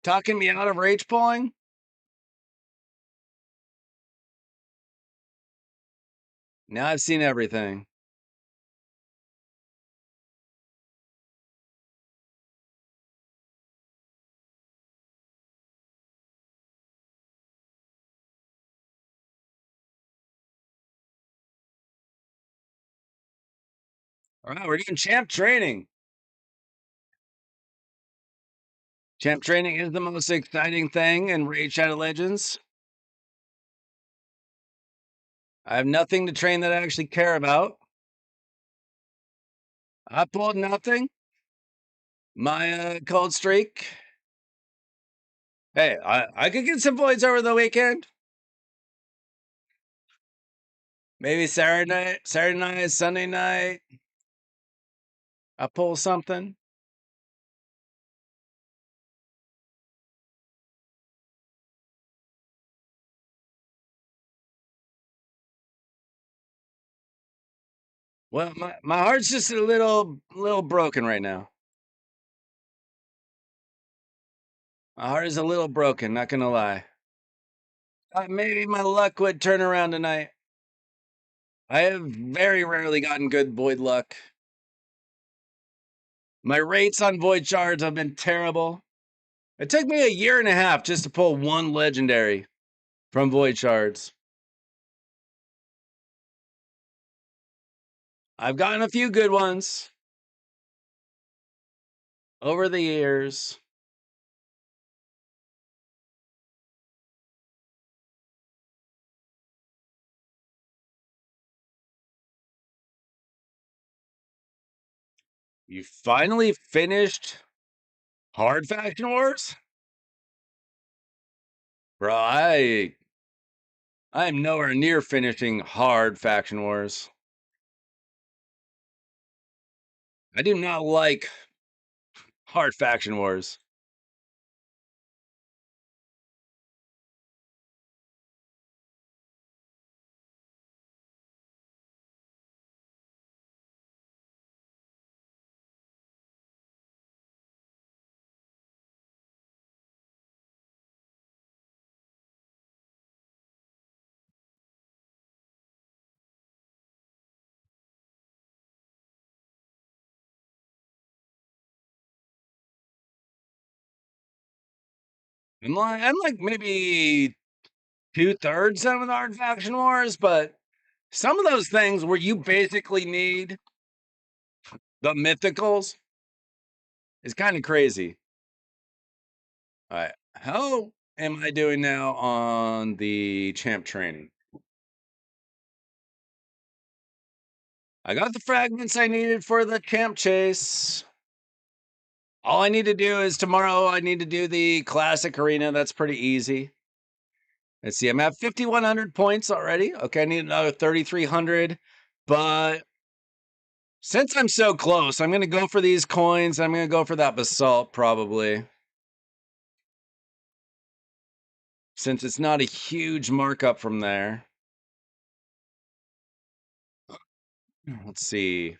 Talking me out of rage pulling? Now I've seen everything. All right, we're doing champ training. Champ training is the most exciting thing in Raid Shadow Legends. I have nothing to train that I actually care about. I pulled nothing. My cold streak. Hey, I could get some voids over the weekend. Maybe Saturday night, Sunday night. I pull something. Well, my heart's just a little broken right now. My heart is a little broken, not gonna lie. Maybe my luck would turn around tonight. I have very rarely gotten good void luck. My rates on void shards have been terrible. It took me a year and a half just to pull one legendary from void shards. I've gotten a few good ones over the years. You finally finished Hard Faction Wars? Bro, I am nowhere near finishing hard faction wars. I do not like hard faction wars. I'm like maybe 2/3 done with hard faction wars, but some of those things where you basically need the mythicals is kind of crazy. All right. How am I doing now on the champ training? I got the fragments I needed for the champ chase. All I need to do is tomorrow I need to do the classic arena. That's pretty easy. Let's see. I'm at 5,100 points already. Okay, I need another 3,300. But since I'm so close, I'm going to go for these coins. I'm going to go for that basalt probably. Since it's not a huge markup from there. Let's see.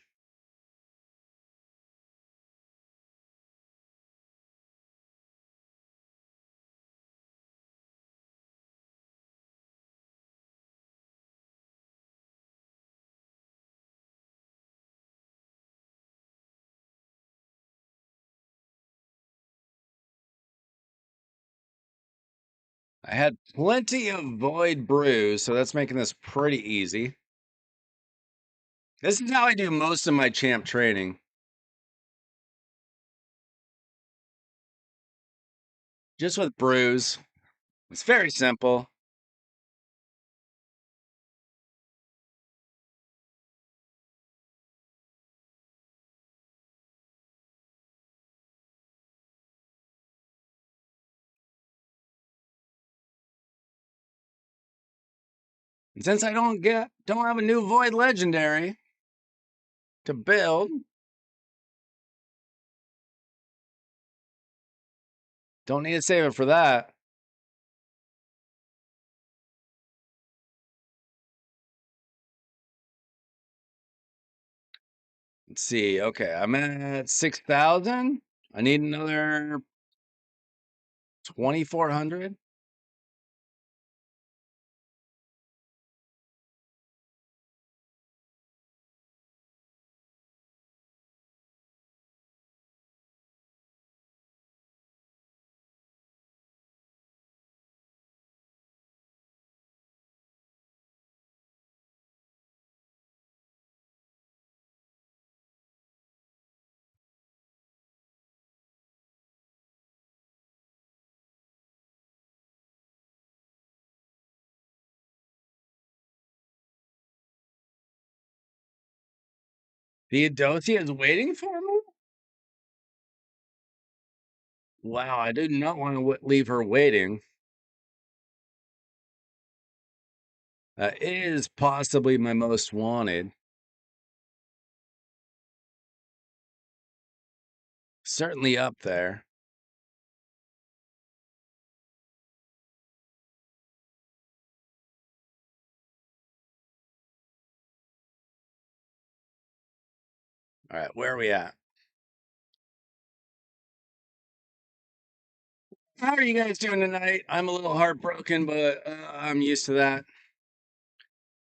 I had plenty of void brews, so that's making this pretty easy. This is how I do most of my champ training. Just with brews. It's very simple. And since I don't have a new void legendary to build, don't need to save it for that. Let's see. Okay, I'm at 6,000. I need another 2,400. Theodosia is waiting for me? Wow, I do not want to leave her waiting. That is possibly my most wanted. Certainly up there. All right, where are we at? How are you guys doing tonight? I'm a little heartbroken, but I'm used to that.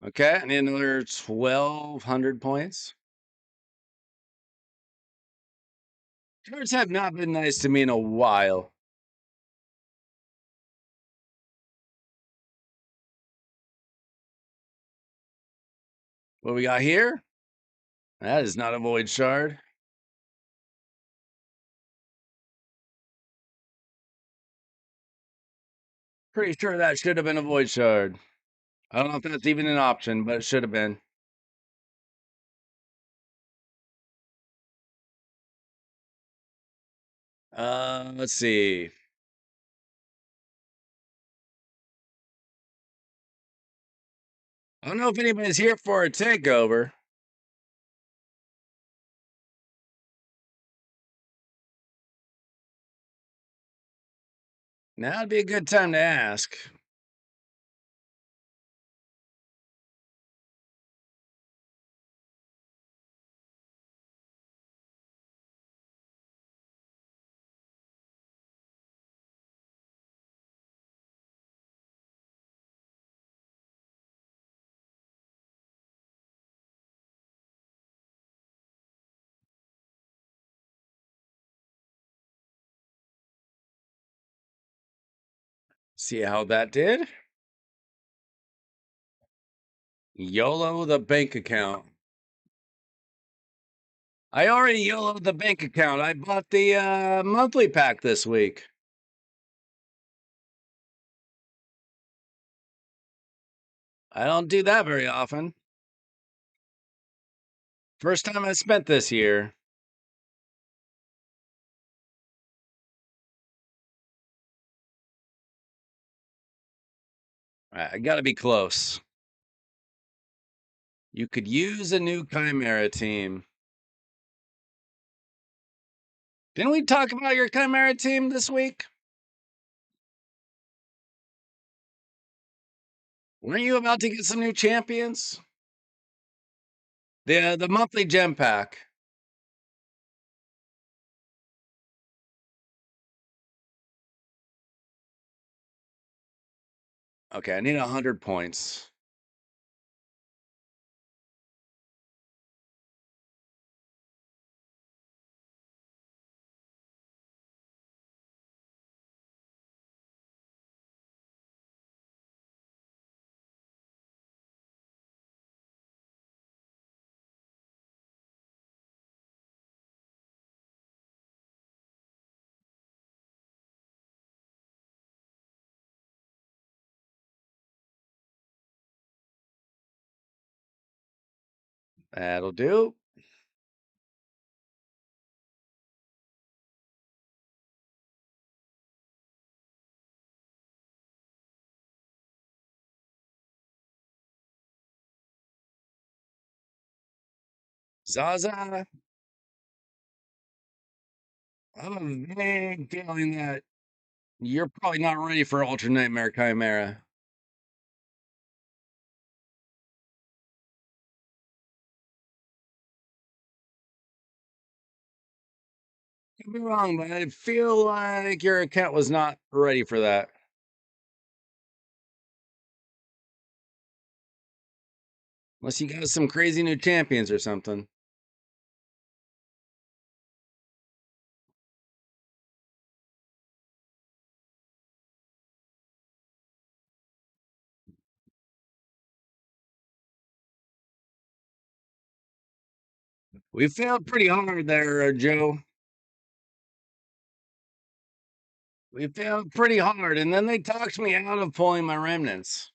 Okay, I need another 1,200 points. Cards have not been nice to me in a while. What we got here? That is not a void shard. Pretty sure that should have been a void shard. I don't know if that's even an option, but it should have been. Let's see. I don't know if anybody's here for a takeover. Now'd be a good time to ask. See how that did? YOLO the bank account. I already YOLO'd the bank account. I bought the monthly pack this week. I don't do that very often. First time I spent this year. I gotta be close. You could use a new Chimera team. Didn't we talk about your Chimera team this week? Weren't you about to get some new champions? The monthly gem pack. Okay, I need 100 points. That'll do. Zaza, I have a vague feeling that you're probably not ready for Ultra Nightmare Chimera. Could be wrong, but I feel like your account was not ready for that. Unless you got some crazy new champions or something. We failed pretty hard there, Joe. We failed pretty hard, and then they talked me out of pulling my remnants,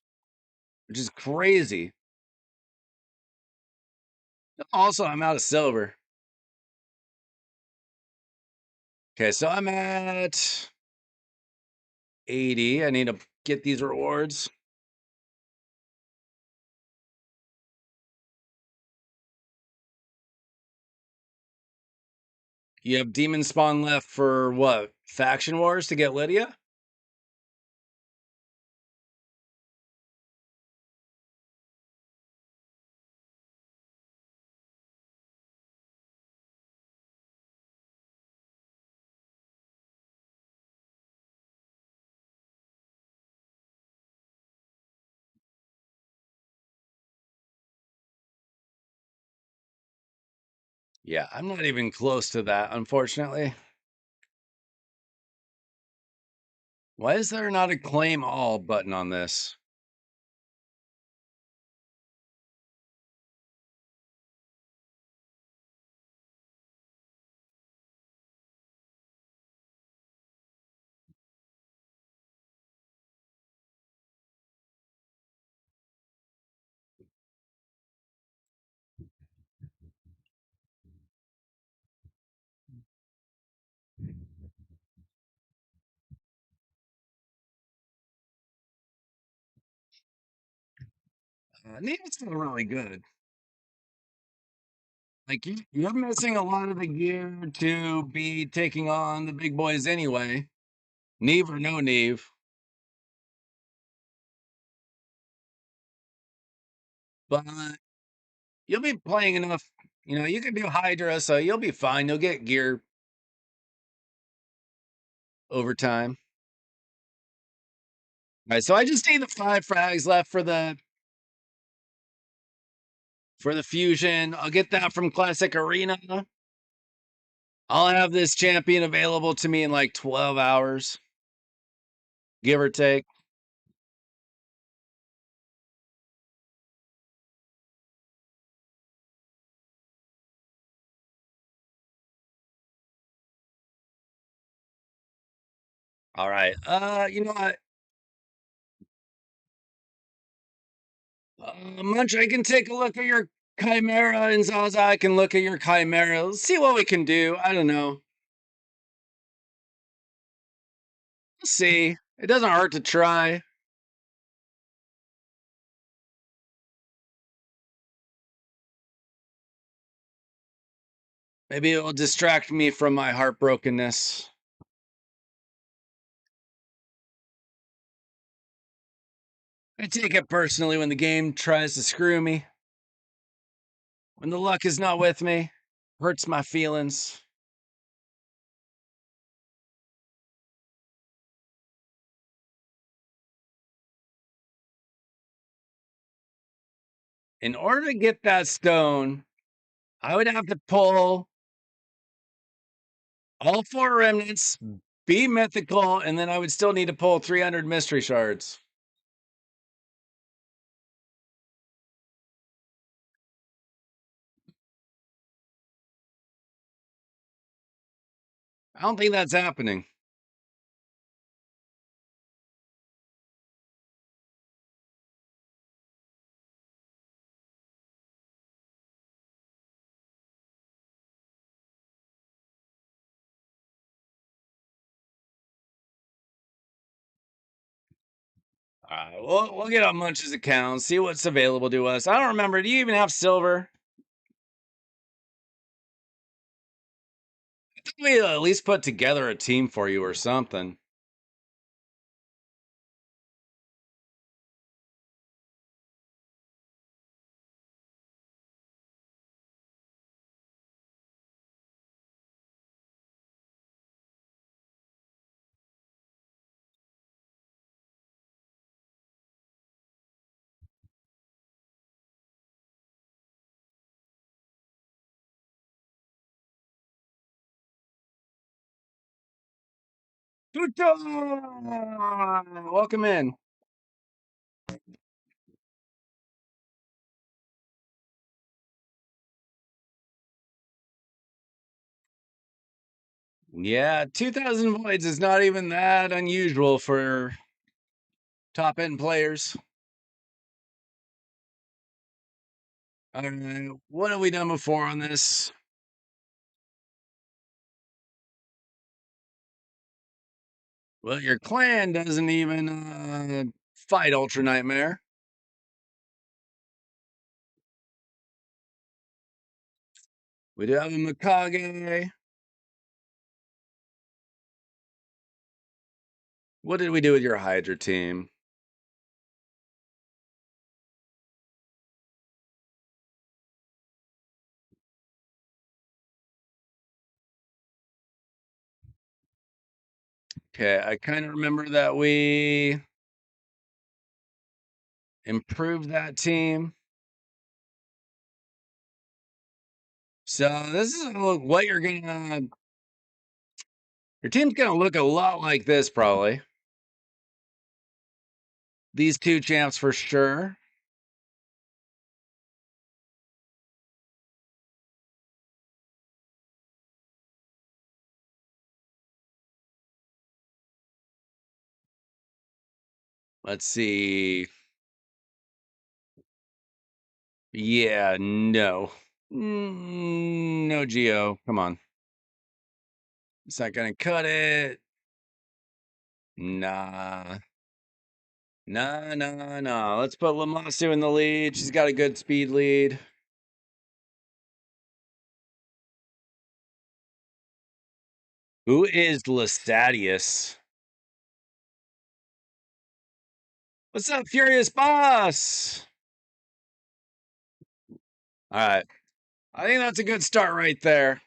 which is crazy. Also, I'm out of silver. Okay, so I'm at 80. I need to get these rewards. You have demon spawn left for what? Faction wars to get Lydia? Yeah, I'm not even close to that, unfortunately. Why is there not a claim all button on this? Neve's still really good. Like you're missing a lot of the gear to be taking on the big boys anyway. Neve or no Neve, but you'll be playing enough. You know, you can do Hydra, so you'll be fine. You'll get gear over time. All right, so I just need the 5 frags left for the fusion. I'll get that from Classic Arena. I'll have this champion available to me in like 12 hours, give or take. All right. You know what? Munch, I can take a look at your Chimera, and Zaza, I can look at your Chimera. Let's see what we can do. I don't know. We'll see. It doesn't hurt to try. Maybe it will distract me from my heartbrokenness. I take it personally when the game tries to screw me. When the luck is not with me, hurts my feelings. In order to get that stone, I would have to pull all 4 remnants, be mythical, and then I would still need to pull 300 mystery shards. I don't think that's happening. All right, we'll get on Munch's account, see what's available to us. I don't remember. Do you even have silver? I think we at least put together a team for you or something. Tuto! Welcome in. Yeah, 2,000 voids is not even that unusual for top end players. All right, what have we done before on this? Well, your clan doesn't even fight Ultra Nightmare. We do have a Mikage. What did we do with your Hydra team? Okay, I kind of remember that we improved that team. So this is what you're gonna. Your team's gonna look a lot like this, probably. These 2 champs for sure. Let's see. Yeah, no. No Geo. Come on. It's not gonna cut it. Nah. No. Let's put Lamasu in the lead. She's got a good speed lead. Who is Lestadius? What's up, Furious Boss? All right. I think that's a good start right there.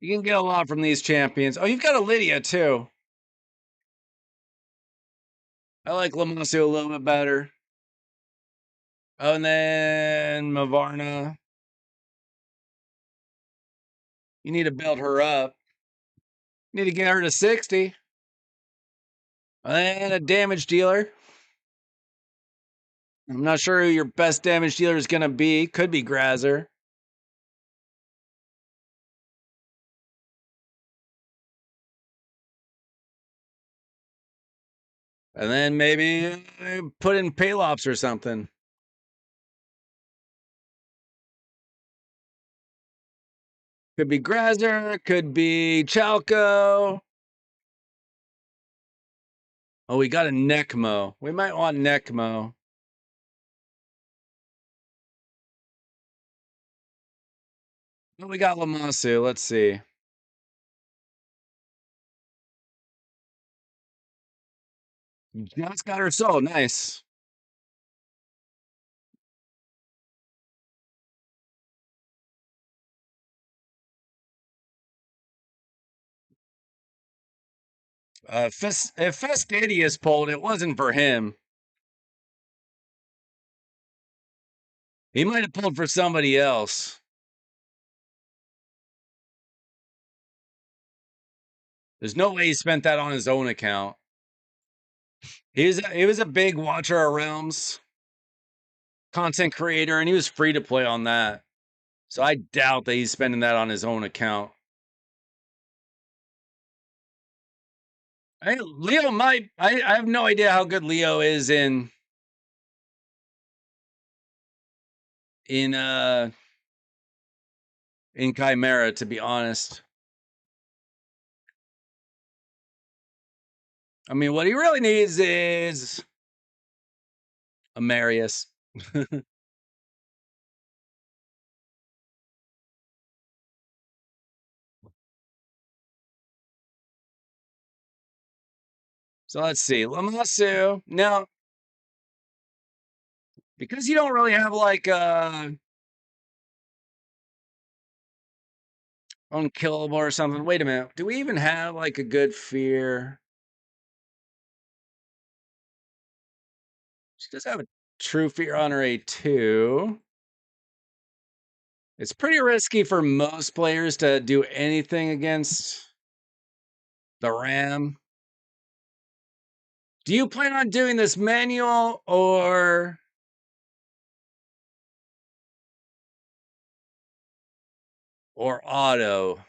You can get a lot from these champions. Oh, you've got a Lydia, too. I like Lamasu a little bit better. Oh, and then Mavarna. You need to build her up. You need to get her to 60. And a damage dealer. I'm not sure who your best damage dealer is going to be. Could be Grazer. And then maybe put in Palops or something. Could be Grazer. Could be Chalco. Oh, we got a Necmo. We might want Necmo. Oh, we got Lamasu. Let's see. Just got her soul. Nice. If Festadius pulled, it wasn't for him. He might have pulled for somebody else. There's no way he spent that on his own account. He was a big watcher of realms content creator, and he was free to play on that. So I doubt that he's spending that on his own account. Leo might. I have no idea how good Leo is in Chimera, to be honest. I mean, what he really needs is a Marius. So let's see. Lamasu. Now, because you don't really have like unkillable or something. Wait a minute. Do we even have like a good fear? She does have a true fear on her A2. It's pretty risky for most players to do anything against the Ram. Do you plan on doing this manual or auto?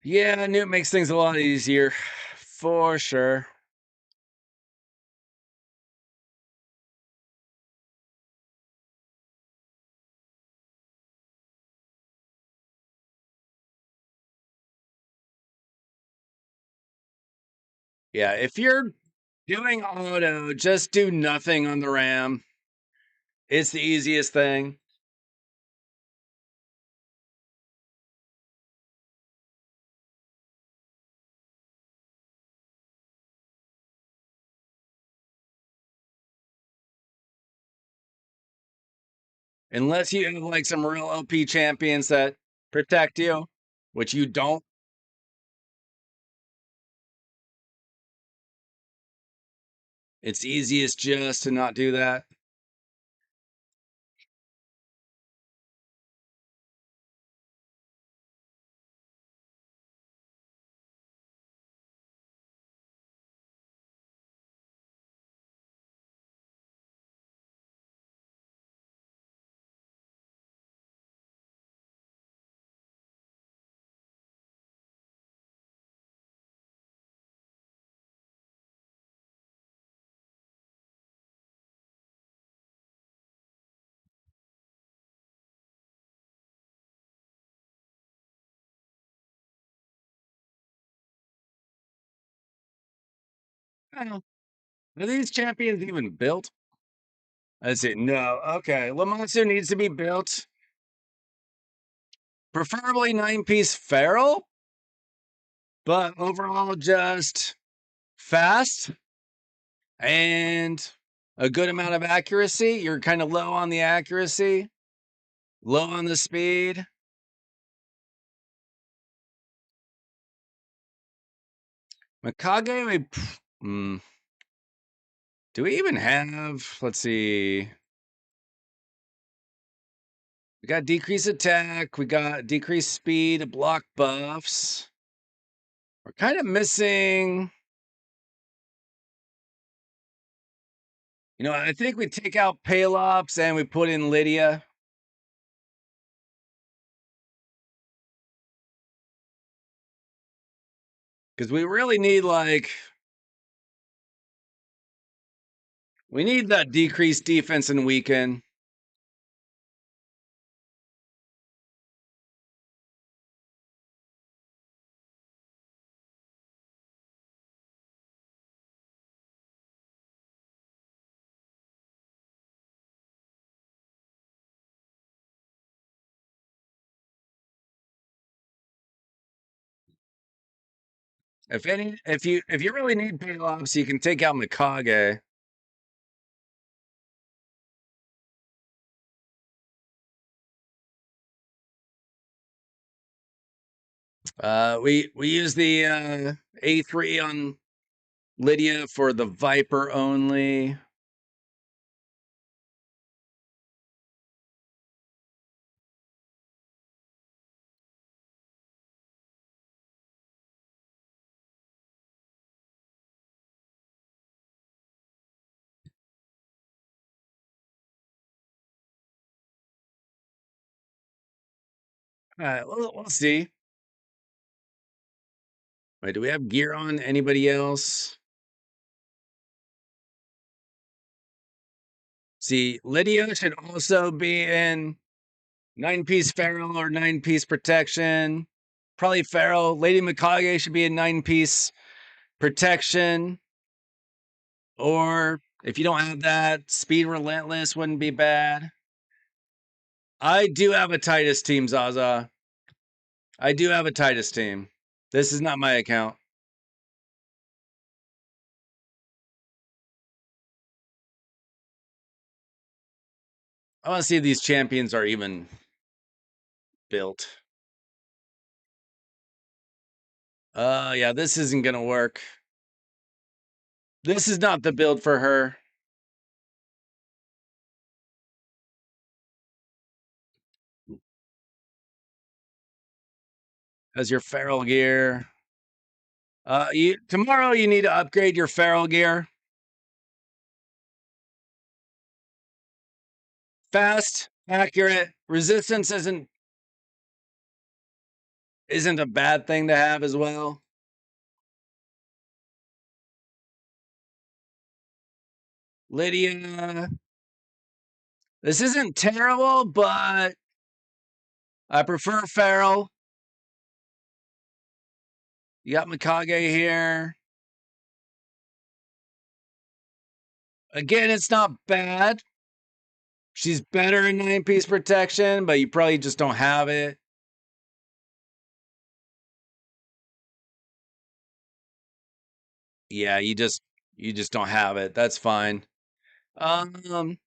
Yeah, Newt makes things a lot easier. For sure. Yeah, if you're doing auto, just do nothing on the Ram. It's the easiest thing. Unless you have like some real OP champions that protect you, which you don't. It's easiest just to not do that. Well, are these champions even built? Let's see. No. Okay. Lamatsu needs to be built. Preferably 9-piece feral, but overall just fast and a good amount of accuracy. You're kind of low on the accuracy, low on the speed. Mikage, do we even have, let's see. We got decreased attack. We got decreased speed, block buffs. We're kind of missing. I think we take out Palops and we put in Lydia. Because we really need, we need that decreased defense and weaken. If you really need Palops, you can take out Mikage. We use the A3 on Lydia for the Viper only. We'll see. Wait, do we have gear on anybody else? See, Lydia should also be in 9-piece feral or 9-piece protection. Probably feral. Lady Mikage should be in 9-piece protection. Or if you don't have that, Speed Relentless wouldn't be bad. I do have a Titus team, Zaza. I do have a Titus team. This is not my account. I want to see if these champions are even built. Yeah, this isn't gonna work. This is not the build for her. As your feral gear. Tomorrow you need to upgrade your feral gear. Fast, accurate, resistance isn't a bad thing to have as well. Lydia, this isn't terrible, but I prefer feral. You got Mikage here. Again, it's not bad. She's better in 9-piece protection, but you probably just don't have it. Yeah, you just don't have it. That's fine. And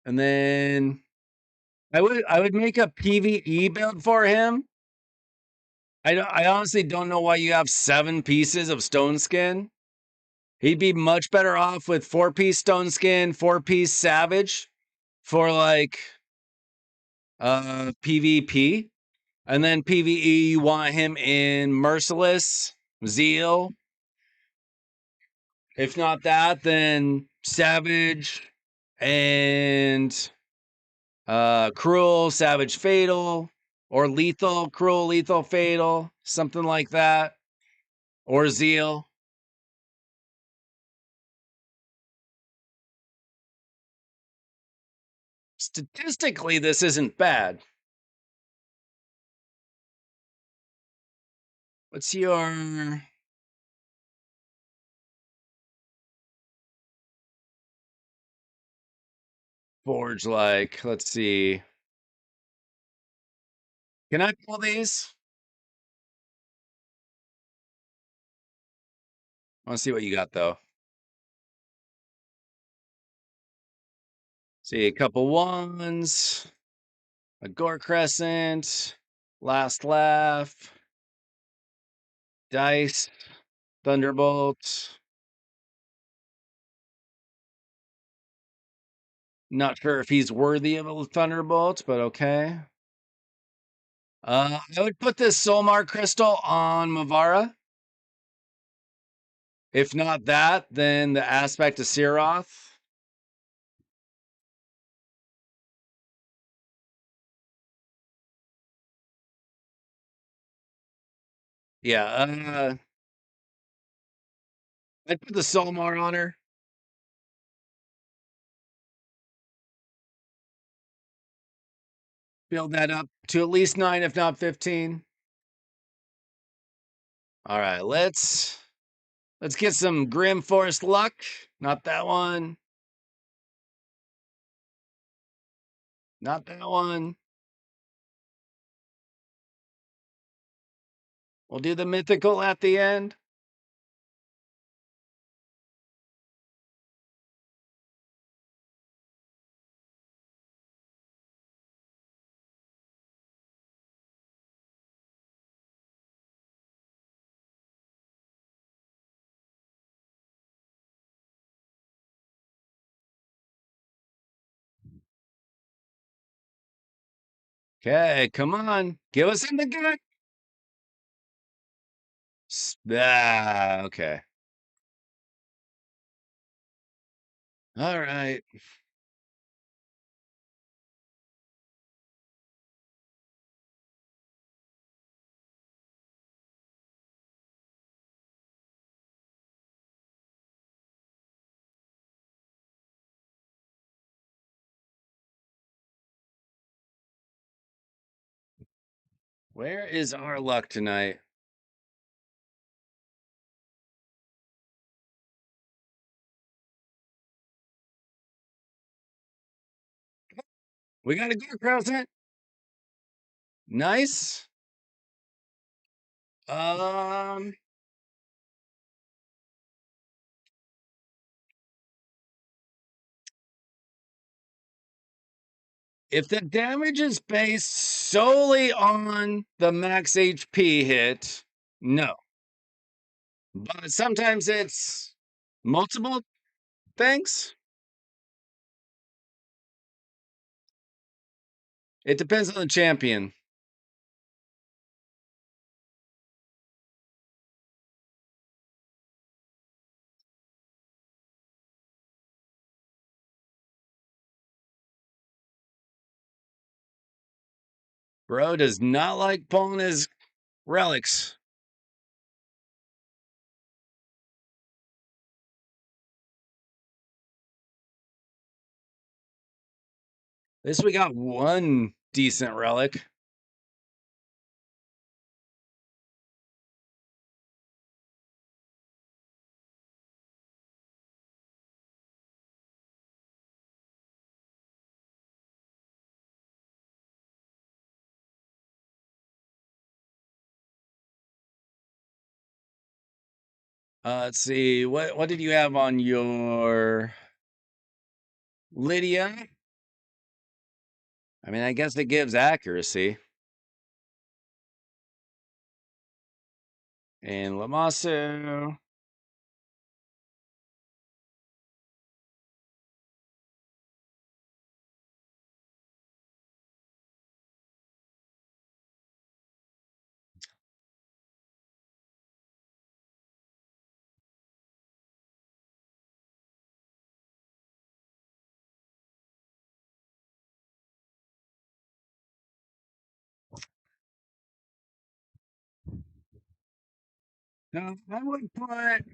then I would make a PvE build for him. I honestly don't know why you have 7 pieces of stone skin. He'd be much better off with 4-piece stone skin, 4-piece savage for PvP. And then PvE, you want him in merciless, zeal. If not that, then savage and cruel, savage, fatal, or lethal, cruel, lethal, fatal, something like that, or zeal. Statistically, this isn't bad. What's your forge like? Let's see. Can I pull these? I want to see what you got though. See a couple ones, a gore crescent, last laugh, dice, thunderbolt. Not sure if he's worthy of a thunderbolt, but okay. I would put this Solmar crystal on Mavara. If not that, then the aspect of Siroth. Yeah, I'd put the Solmar on her. Build that up to at least 9, if not 15. All right, let's get some Grim Forest luck. Not that one. Not that one. We'll do the mythical at the end. Okay, come on. Give us something good. Okay. All right. Where is our luck tonight? We got a good present. Nice. Um, if the damage is based solely on the max HP hit, no. But sometimes it's multiple things. It depends on the champion. Bro does not like pulling his relics. At least we got one decent relic. Let's see. What did you have on your Lydia? I mean, I guess it gives accuracy. And Lamasu. No, I would put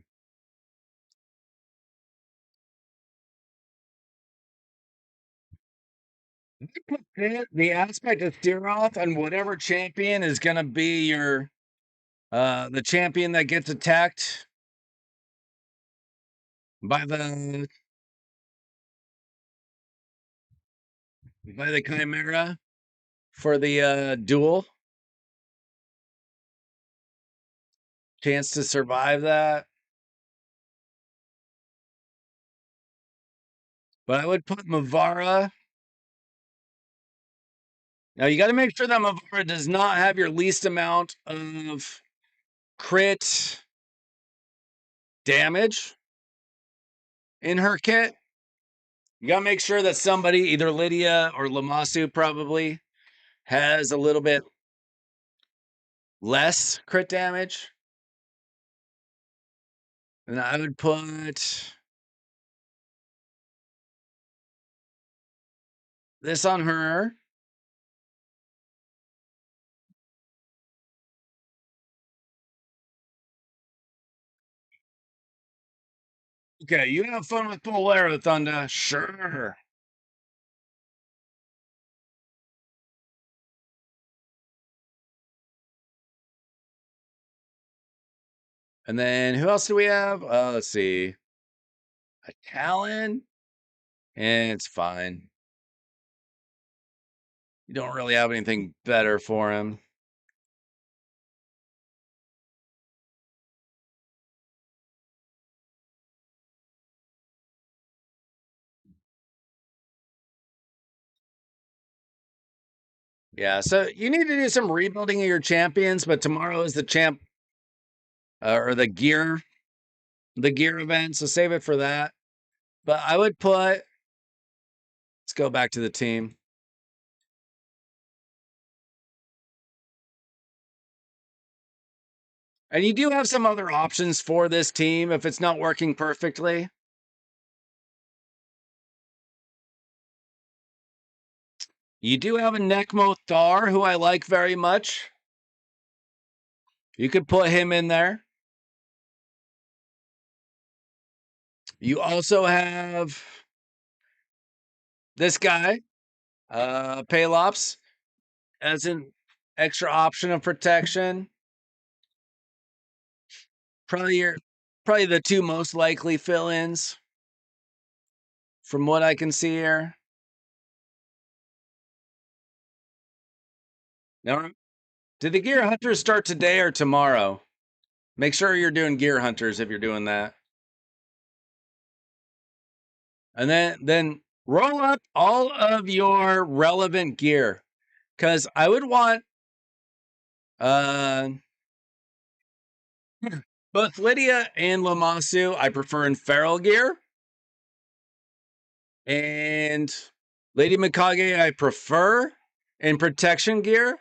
the aspect of Siroth on whatever champion is going to be your The champion that gets attacked by the Chimera for the duel. Chance to survive that. But I would put Mavara. Now you got to make sure that Mavara does not have your least amount of crit damage in her kit. You got to make sure that somebody, either Lydia or Lamasu, probably has a little bit less crit damage. And I would put this on her. Okay, you have fun with Bolero Thunder. Sure. And then who else do we have? Let's see. A Talon. And it's fine. You don't really have anything better for him. Yeah, so you need to do some rebuilding of your champions, but tomorrow is the champ or the gear event, so save it for that. But I would put, let's go back to the team. And you do have some other options for this team if it's not working perfectly. You do have a Necmo Thar, who I like very much. You could put him in there. You also have this guy, Palops, as an extra option of protection. Probably the two most likely fill-ins from what I can see here. Now, did the Gear Hunters start today or tomorrow? Make sure you're doing Gear Hunters if you're doing that. And then roll up all of your relevant gear. Because I would want both Lydia and Lamasu, I prefer in feral gear. And Lady Mikage, I prefer in protection gear.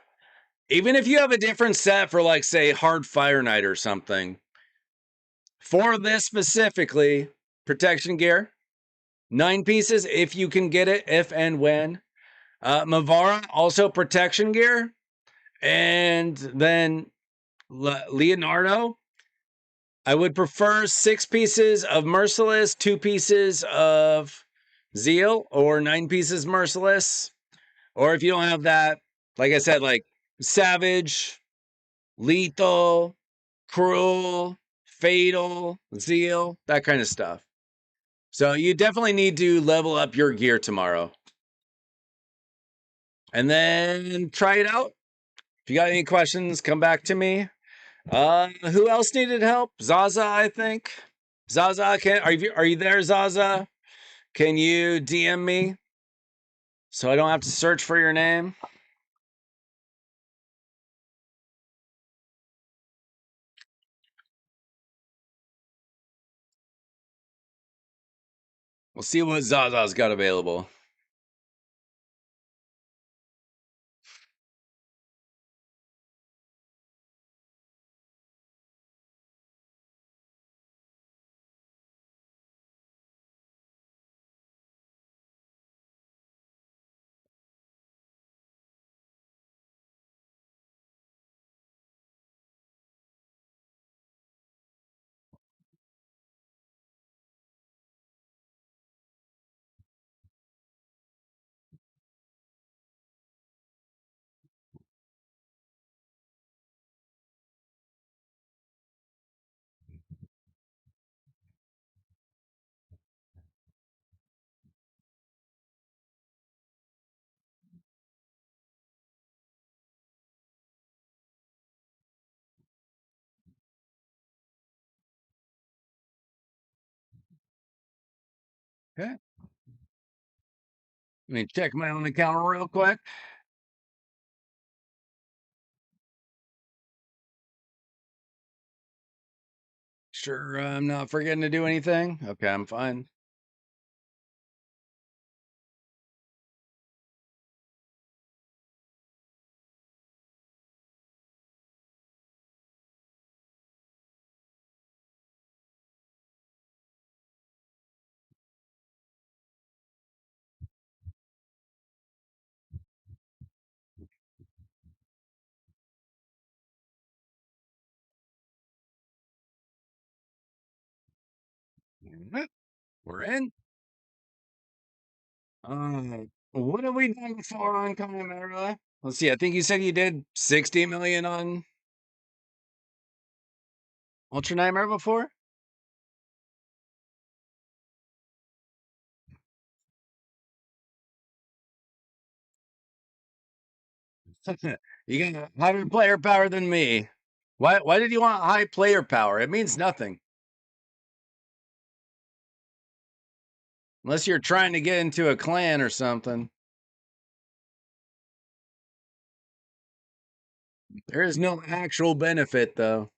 Even if you have a different set for, like, say, Hard Fire Knight or something. For this specifically, protection gear, 9 pieces if you can get it, if and when. Mavara, also protection gear. And then Leonardo, I would prefer 6 pieces of Merciless, 2 pieces of Zeal, or 9 pieces Merciless. Or if you don't have that, like I said, like Savage, Lethal, Cruel, Fatal, Zeal, that kind of stuff. So you definitely need to level up your gear tomorrow. And then try it out. If you got any questions, come back to me. Who else needed help? Zaza, I think. Zaza, are you there, Zaza? Can you DM me so I don't have to search for your name? We'll see what Zaza's got available. Okay. Let me check my own account real quick. Sure, I'm not forgetting to do anything. Okay, I'm fine. Alright, we're in. What have we done before on Chimera? Let's see. I think you said you did 60 million on Ultra Nightmare before. You got higher player power than me. Why did you want high player power? It means nothing. Unless you're trying to get into a clan or something. There is no actual benefit though.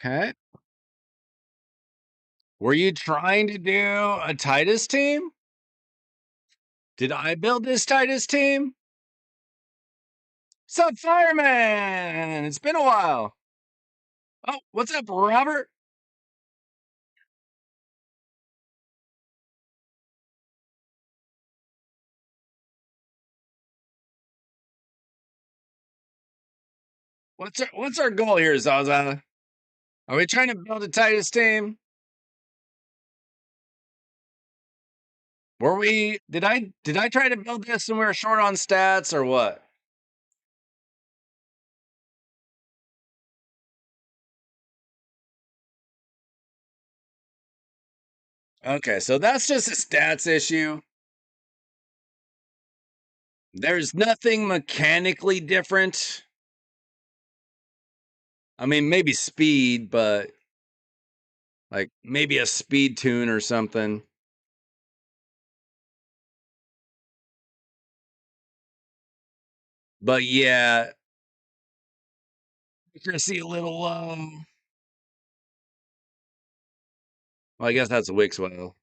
Okay. Were you trying to do a Titus team? Did I build this Titus team? Sup, fireman? It's been a while. Oh, what's up, Robert? What's our goal here, Zaza? Are we trying to build a Titus team? Were we? Did I try to build this and we were short on stats or what? Okay, so that's just a stats issue. There's nothing mechanically different. I mean, maybe speed, but like maybe a speed tune or something. But yeah, accuracy a little low. Well, I guess that's a Wixwell.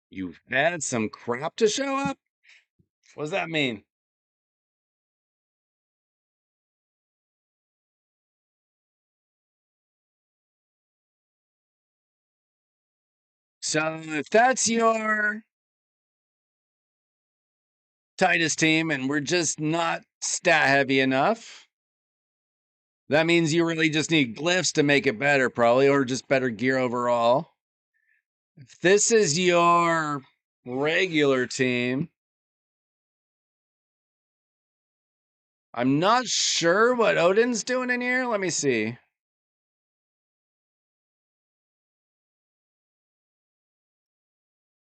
You've had some crap to show up? What does that mean? So if that's your Titus team and we're just not stat heavy enough, that means you really just need glyphs to make it better, probably, or just better gear overall. If this is your regular team, I'm not sure what Odin's doing in here. Let me see.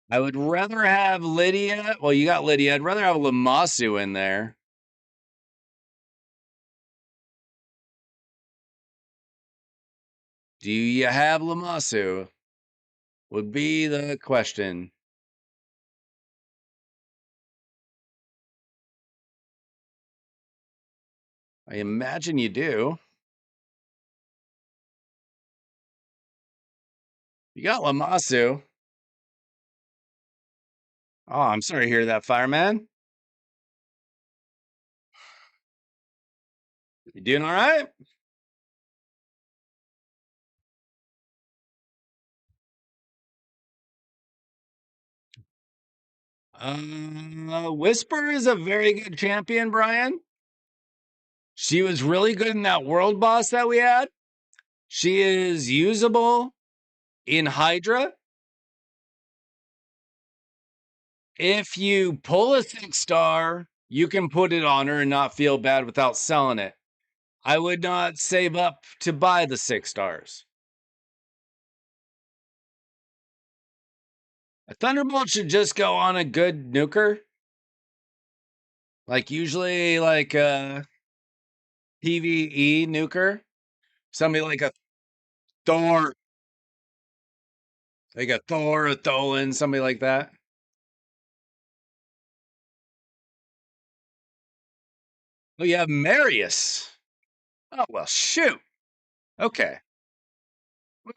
I would rather have Lydia. Well, you got Lydia. I'd rather have Lamasu in there. Do you have Lamasu? Would be the question. I imagine you do. You got Lamasu. Oh, I'm sorry to hear that, fireman. You doing all right? Whisper is a very good champion, Brian. She was really good in that world boss that we had. She is usable in Hydra. If you pull a 6-star, you can put it on her and not feel bad without selling it. I would not save up to buy the 6 stars. A Thunderbolt should just go on a good nuker. Like usually like a PvE nuker. Somebody like a Thor. Like a Thor, a Tholen, somebody like that. Oh, you have Marius. Oh, well, shoot. Okay.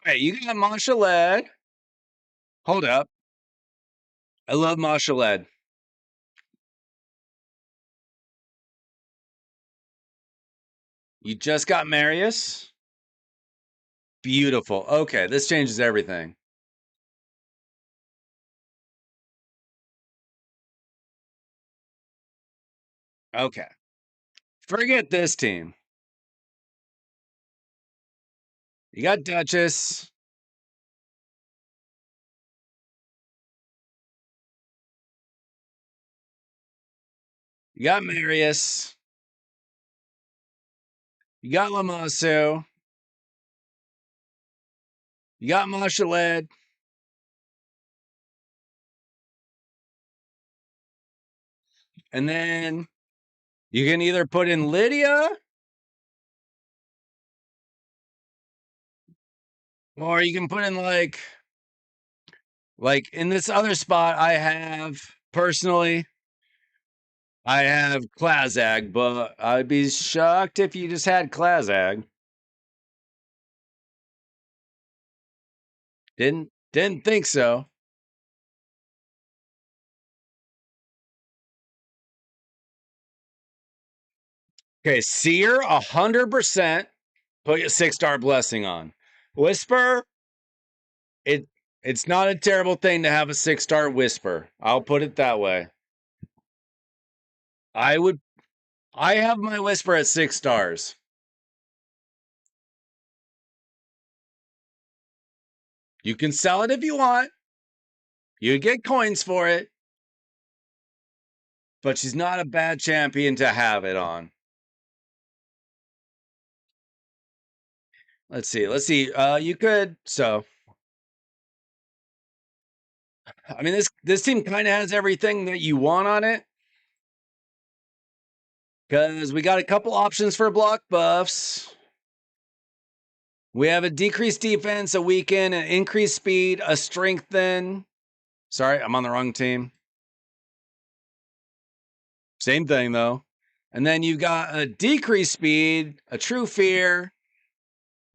Wait, you got Monchaled. Hold up. I love Monchaled. You just got Marius? Beautiful. Okay, this changes everything. Okay. Forget this team. You got Duchess. You got Marius. You got Lamassu. You got Monchaled. And then you can either put in Lydia or you can put in like in this other spot I have personally I have Klazag, but I'd be shocked if you just had Klazag. Didn't think so. Okay, Seer 100%. Put your 6-star blessing on. Whisper, it's not a terrible thing to have a 6-star Whisper. I'll put it that way. I have my Whisper at 6 stars. You can sell it if you want. You get coins for it. But she's not a bad champion to have it on. Let's see. You could I mean this team kind of has everything that you want on it. Because we got a couple options for block buffs. We have a decreased defense, a weaken, an increased speed, a strengthen. Sorry, I'm on the wrong team. Same thing, though. And then you got a decreased speed, a true fear.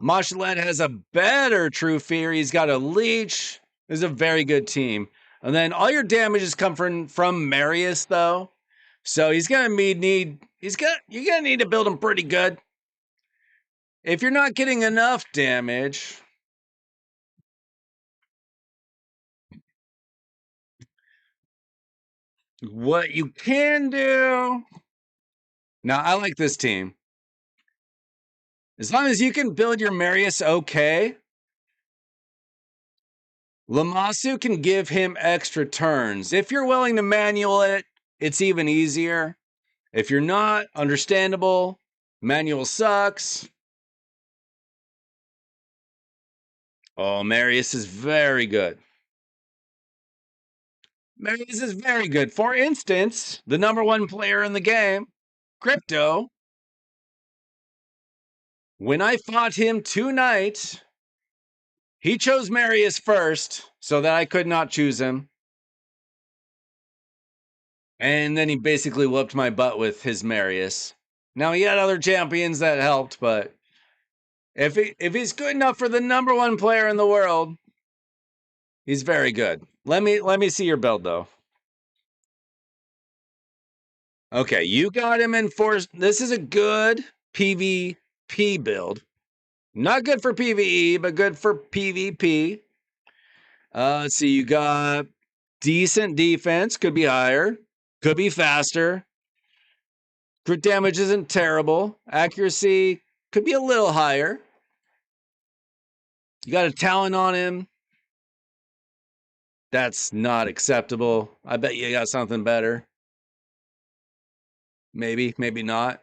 Monchaled has a better true fear. He's got a leech. This is a very good team. And then all your damages come from Marius, though. So you're gonna need to build him pretty good. If you're not getting enough damage, what you can do. Now, I like this team. As long as you can build your Marius okay, Lamassu can give him extra turns. If you're willing to manual it, it's even easier. If you're not, understandable. Manual sucks. Oh, Marius is very good. Marius is very good. For instance, the #1 player in the game, Crypto, when I fought him tonight, he chose Marius first so that I could not choose him. And then he basically whooped my butt with his Marius. Now, he had other champions that helped, but if he's good enough for the #1 player in the world, he's very good. Let me see your build, though. Okay, you got him in force. This is a good PvP build. Not good for PvE, but good for PvP. Let's see, you got decent defense, could be higher, could be faster. Crit damage isn't terrible. Accuracy could be a little higher. You got a talent on him. That's not acceptable. I bet you got something better. Maybe, maybe not.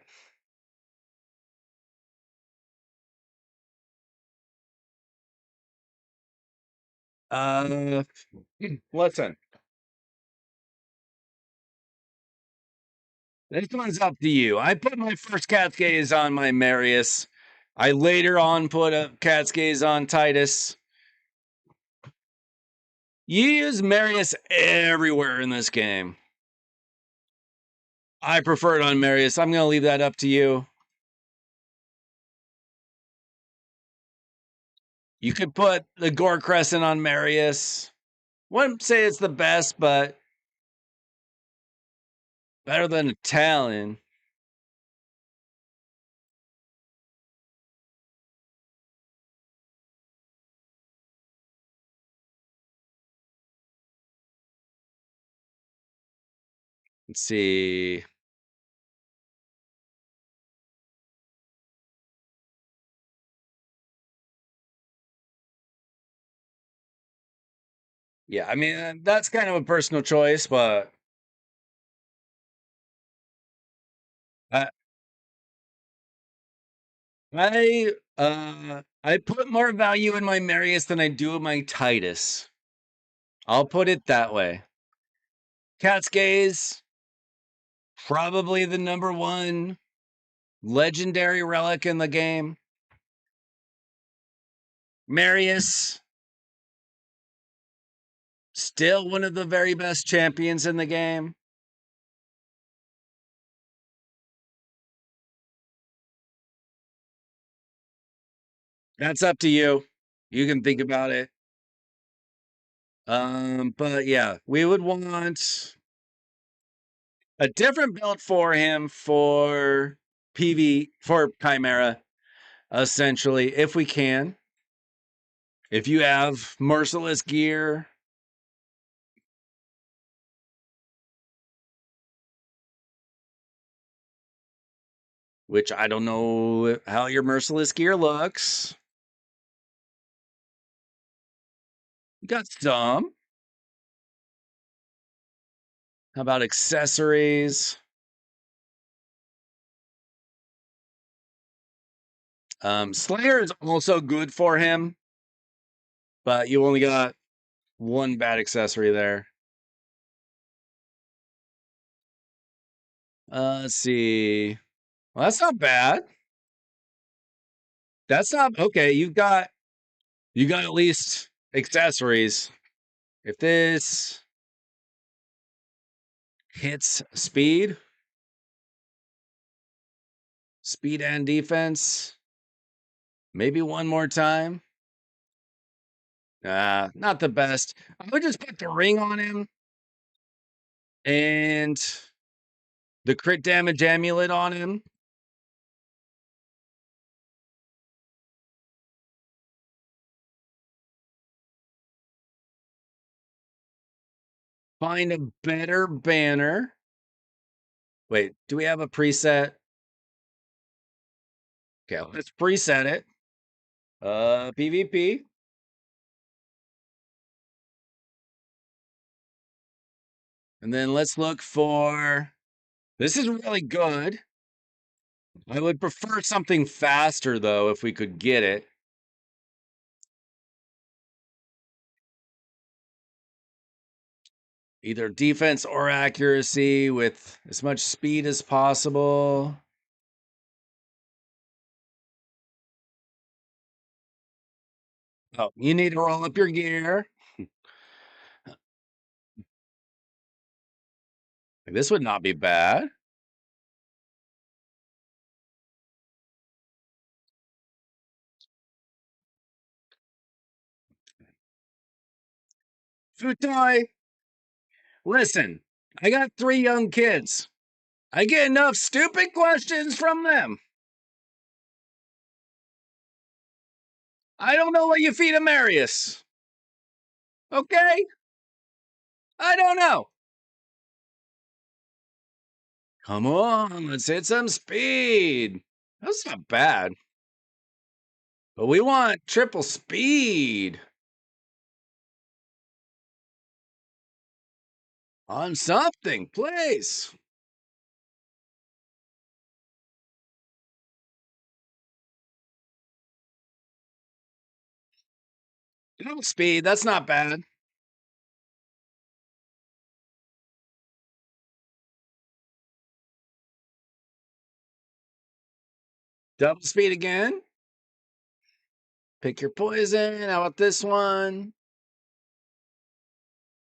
Uh, listen. This one's up to you. I put my first cat's gaze on my Marius. I later on put a cat's gaze on Titus. You use Marius everywhere in this game. I prefer it on Marius. I'm going to leave that up to you. You could put the Gore Crescent on Marius. Wouldn't say it's the best, but better than a Talon. Let's see. Yeah, I mean, that's kind of a personal choice, but I I put more value in my Marius than I do in my Titus. I'll put it that way. Cat's Gaze, probably the number one legendary relic in the game. Marius, still one of the very best champions in the game. That's up to you. You can think about it. But yeah, we would want a different build for him for for Chimera, essentially, if we can. If you have merciless gear, which I don't know how your merciless gear looks. You got some. How about accessories? Slayer is also good for him, but you only got one bad accessory there. Let's see. Well, that's not bad. That's not okay. You got at least accessories. If this hits speed and defense, maybe one more time. Not the best. I would just put the ring on him and the crit damage amulet on him. Find a better banner. Wait, do we have a preset? Okay, let's preset it. PvP. And then let's look for, this is really good. I would prefer something faster though, if we could get it. Either defense or accuracy with as much speed as possible. Oh, you need to roll up your gear. This would not be bad. Futoy, listen, I got 3 young kids. I get enough stupid questions from them. I don't know what you feed a Marius. Okay? I don't know. Come on, let's hit some speed. That's not bad. But we want triple speed on something, please. Double speed, that's not bad. Double speed again. Pick your poison. How about this one?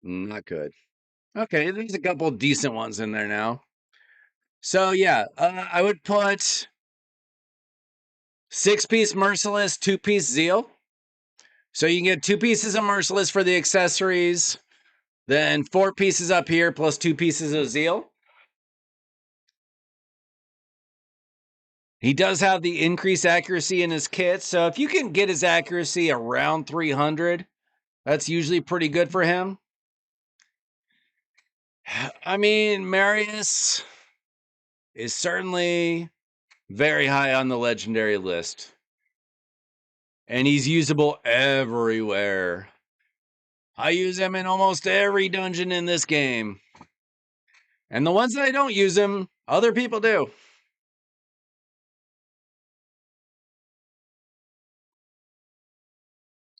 Not good. Okay, there's a couple decent ones in there now. So yeah, I would put 6-piece Merciless, 2-piece Zeal. So you can get 2 pieces of Merciless for the accessories, then 4 pieces up here plus 2 pieces of Zeal. He does have the increased accuracy in his kit, so if you can get his accuracy around 300, that's usually pretty good for him. I mean, Marius is certainly very high on the legendary list. And he's usable everywhere. I use him in almost every dungeon in this game. And the ones that I don't use him, other people do.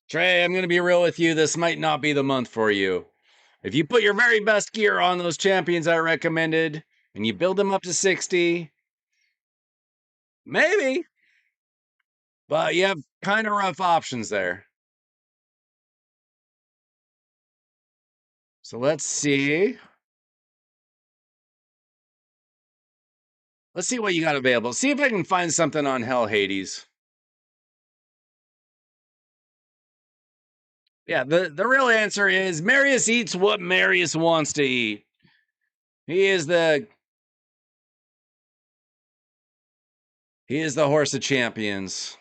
Trey, I'm going to be real with you. This might not be the month for you. If you put your very best gear on those champions I recommended and you build them up to 60, maybe. But you have kind of rough options there. So let's see. Let's see what you got available. See if I can find something on Hell Hades. Yeah, the real answer is Marius eats what Marius wants to eat. He is the horse of champions.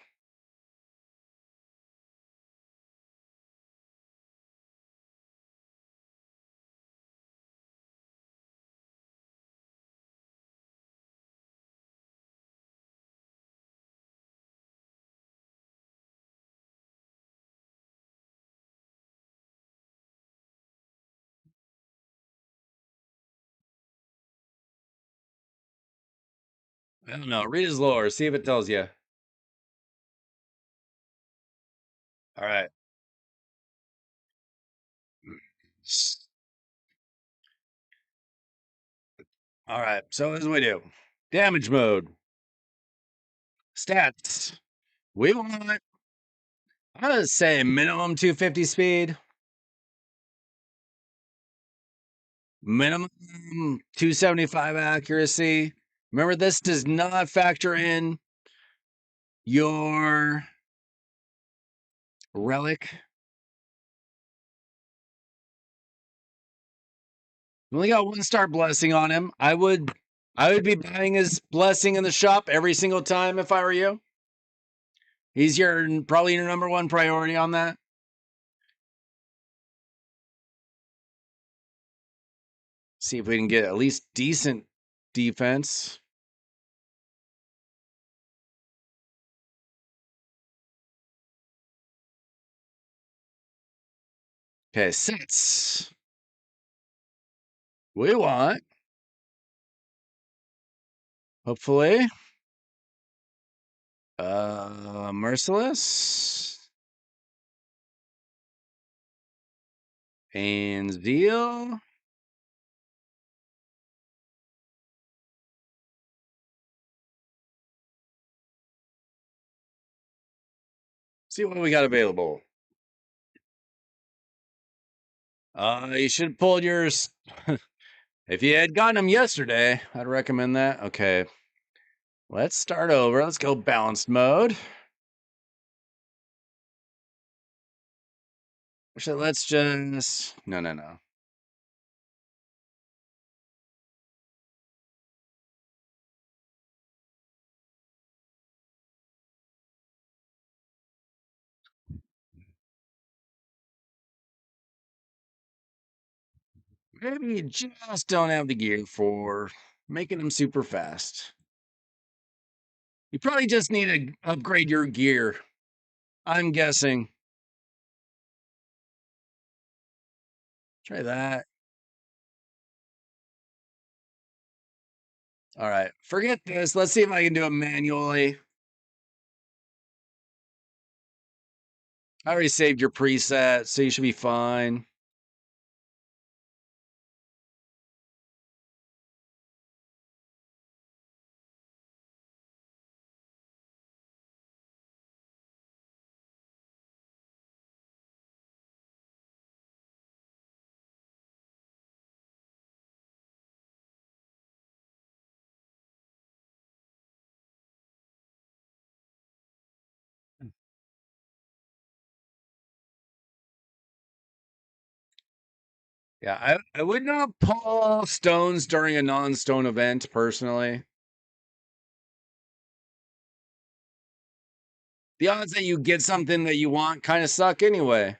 I don't know. Read his lore. See if it tells you. All right. All right. So as we do, damage mode, stats. We want, I would say minimum 250 speed, minimum 275 accuracy. Remember, this does not factor in your relic. We only got 1-star blessing on him. I would be buying his blessing in the shop every single time if I were you. He's probably your number one priority on that. See if we can get at least decent defense. Okay, sets. We want, hopefully, Merciless and Zeal. See what we got available. You should have pulled yours. If you had gotten them yesterday, I'd recommend that. Okay. Let's start over. Let's go balanced mode. So let's just, no. Maybe you just don't have the gear for making them super fast. You probably just need to upgrade your gear. I'm guessing. Try that. All right. Forget this. Let's see if I can do it manually. I already saved your preset, so you should be fine. Yeah, I would not pull stones during a non-stone event, personally. The odds that you get something that you want kind of suck anyway.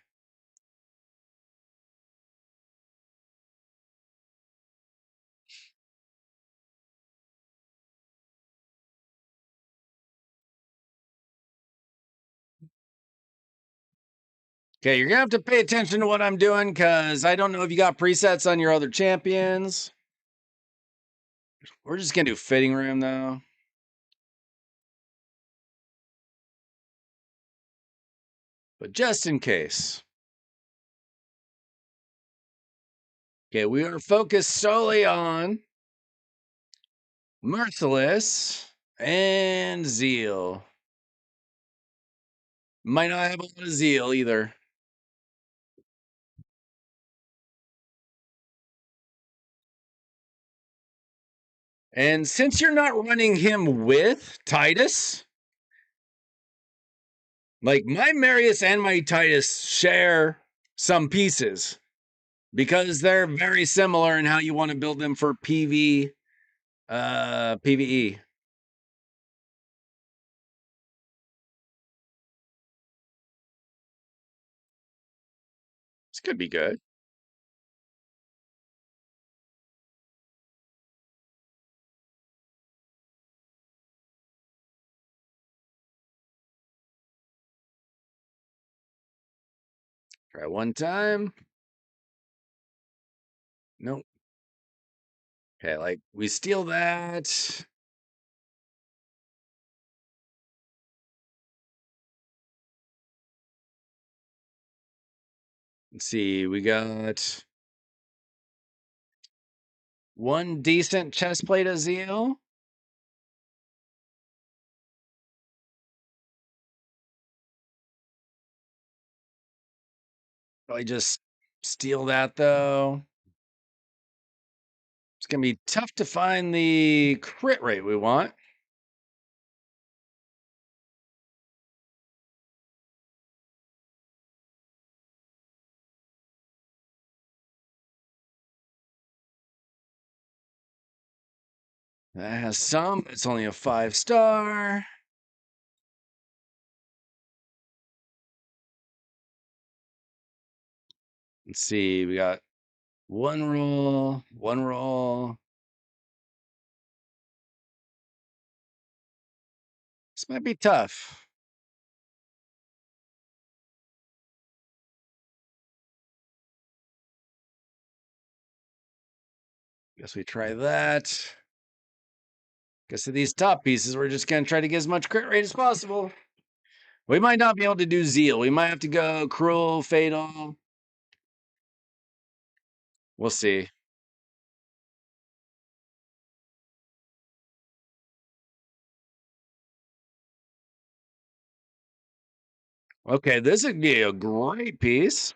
Okay, you're gonna have to pay attention to what I'm doing because I don't know if you got presets on your other champions. We're just gonna do fitting room though. But just in case. Okay, we are focused solely on Merciless and Zeal. Might not have a lot of Zeal either. And since you're not running him with Titus, like my Marius and my Titus share some pieces because they're very similar in how you want to build them for PvE. This could be good. Try one time. Nope. Okay, like we steal that. Let's see, we got one decent chest plate of Zeal. Probably just steal that though. It's gonna be tough to find the crit rate we want. That has some, but it's only a 5-star. Let's see, we got one roll, one roll. This might be tough. Guess we try that. Guess of these top pieces, we're just gonna try to get as much crit rate as possible. We might not be able to do Zeal. We might have to go Cruel, Fatal. We'll see. Okay, this would be a great piece.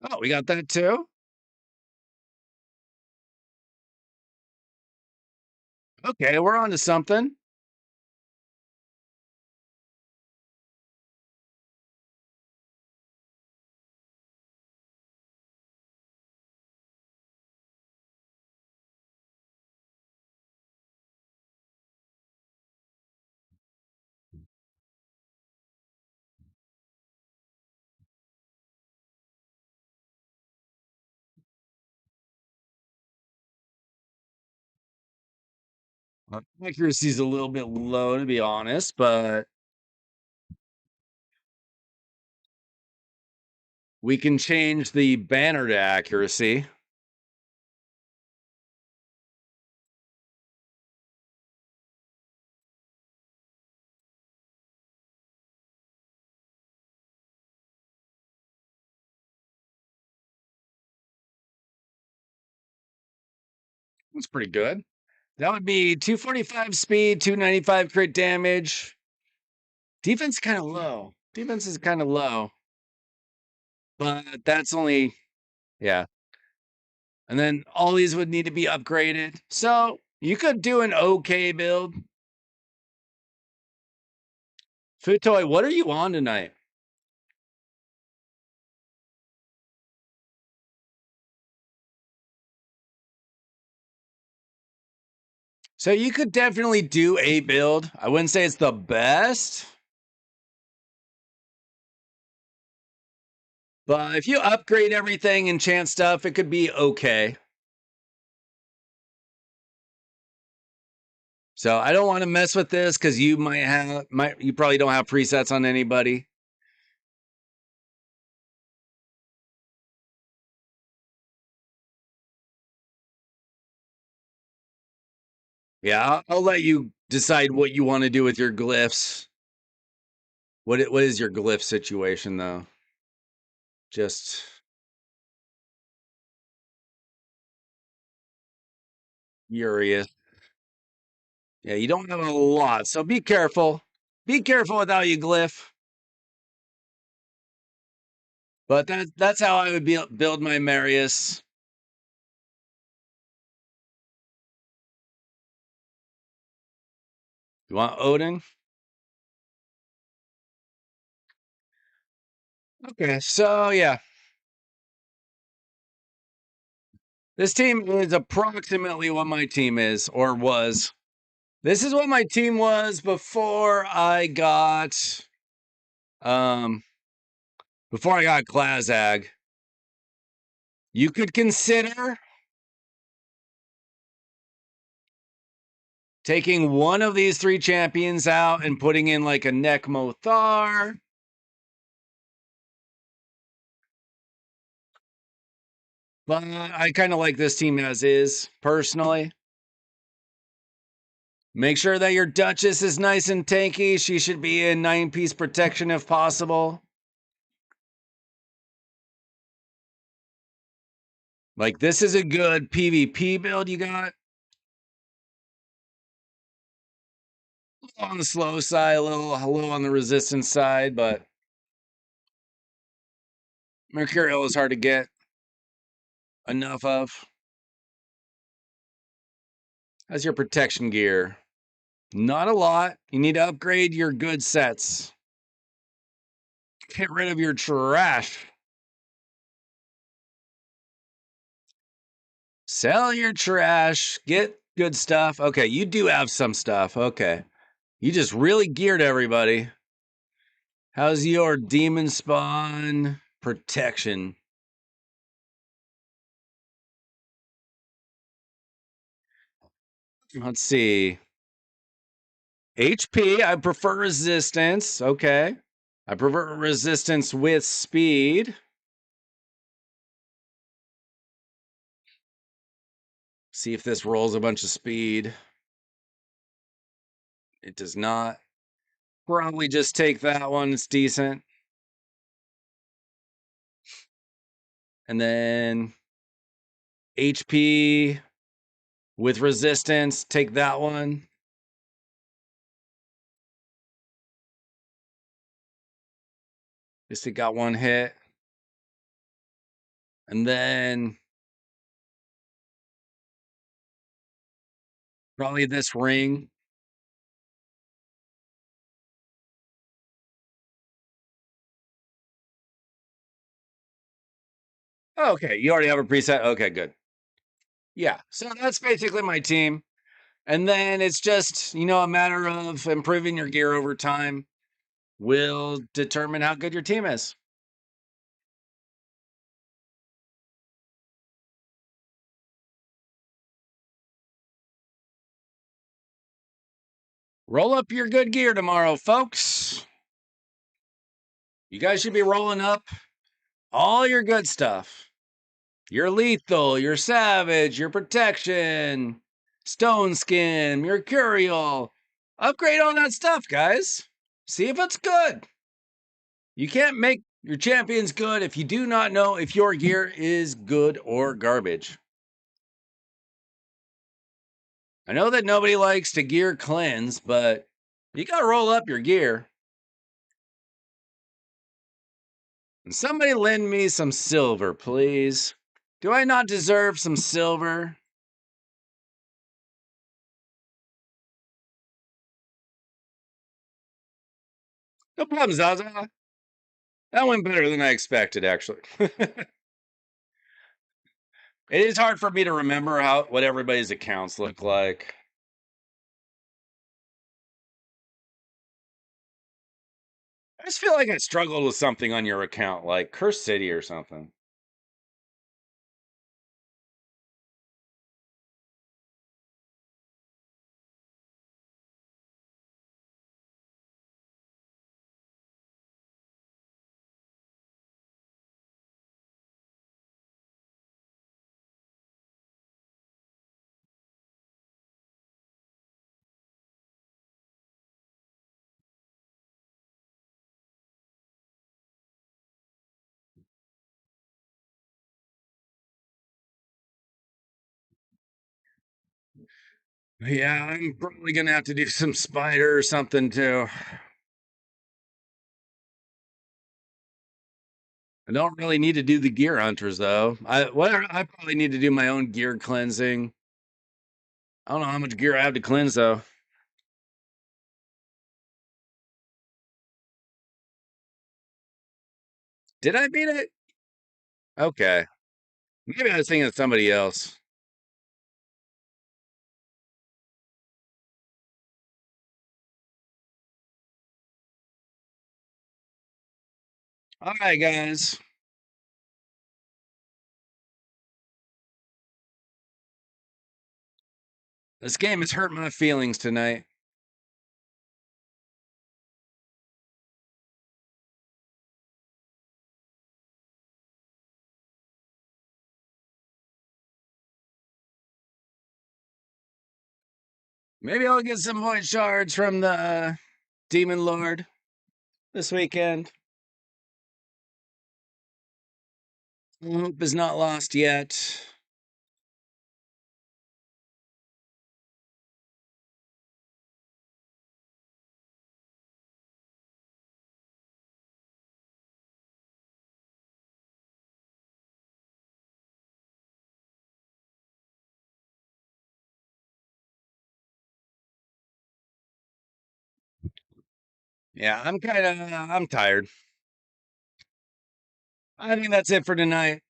Oh, we got that too? Okay, we're on to something. Accuracy's a little bit low, to be honest, but we can change the banner to accuracy. That's pretty good. That would be 245 speed, 295 crit damage. Defense kind of low. Defense is kind of low. But that's only, yeah. And then all these would need to be upgraded. So you could do an okay build. Futoy, what are you on tonight? So you could definitely do a build. I wouldn't say it's the best. But if you upgrade everything and chant stuff, it could be okay. So I don't want to mess with this because you you probably don't have presets on anybody. Yeah, I'll let you decide what you want to do with your glyphs. What is your glyph situation though? Just curious. Yeah, you don't have a lot, so be careful. Be careful with how you glyph. But that's how I would build my Marius. You want Odin? Okay, so yeah. This team is approximately what my team is or was. This is what my team was before I got Glazag. You could consider taking one of these three champions out and putting in like a Necmo Thar. But I kind of like this team as is, personally. Make sure that your Duchess is nice and tanky. She should be in 9-piece protection if possible. Like, this is a good PvP build you got. On the slow side, a little on the resistance side, but Mercurial is hard to get enough of. How's your protection gear? Not a lot. You need to upgrade your good sets. Get rid of your trash. Sell your trash. Get good stuff. Okay, you do have some stuff. Okay. You just really geared everybody. How's your demon spawn protection? Let's see. HP, I prefer resistance. Okay. I prefer resistance with speed. See if this rolls a bunch of speed. It does not. Probably just take that one. It's decent. And then HP with resistance. Take that one. Just it got one hit. And then probably this ring. Okay, you already have a preset. Okay, good. Yeah, so that's basically my team. And then it's just, a matter of improving your gear over time will determine how good your team is. Roll up your good gear tomorrow, folks. You guys should be rolling up all your good stuff. Your lethal, your savage, your protection, stone skin, mercurial. Upgrade all that stuff, guys. See if it's good. You can't make your champions good if you do not know if your gear is good or garbage. I know that nobody likes to gear cleanse, but you gotta roll up your gear. And somebody lend me some silver, please. Do I not deserve some silver? No problem, Zaza. That went better than I expected, actually. It is hard for me to remember what everybody's accounts look like. I just feel like I struggled with something on your account, like Curse City or something. Yeah, I'm probably gonna have to do some spider or something too. I don't really need to do the gear hunters though. I probably need to do my own gear cleansing. I don't know how much gear I have to cleanse though. Did I beat it? Okay. Maybe I was thinking of somebody else. All right, guys. This game has hurt my feelings tonight. Maybe I'll get some void shards from the Demon Lord this weekend. Hope is not lost yet. Yeah, I'm tired. I think that's it for tonight.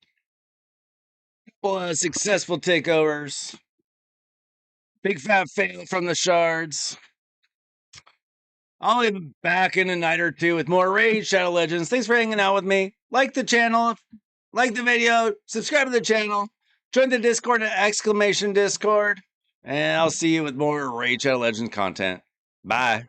Well, successful takeovers. Big fat fail from the shards. I'll be back in a night or two with more Raid Shadow Legends. Thanks for hanging out with me. Like the channel, like the video, subscribe to the channel, join the Discord at !Discord, and I'll see you with more Raid Shadow Legends content. Bye.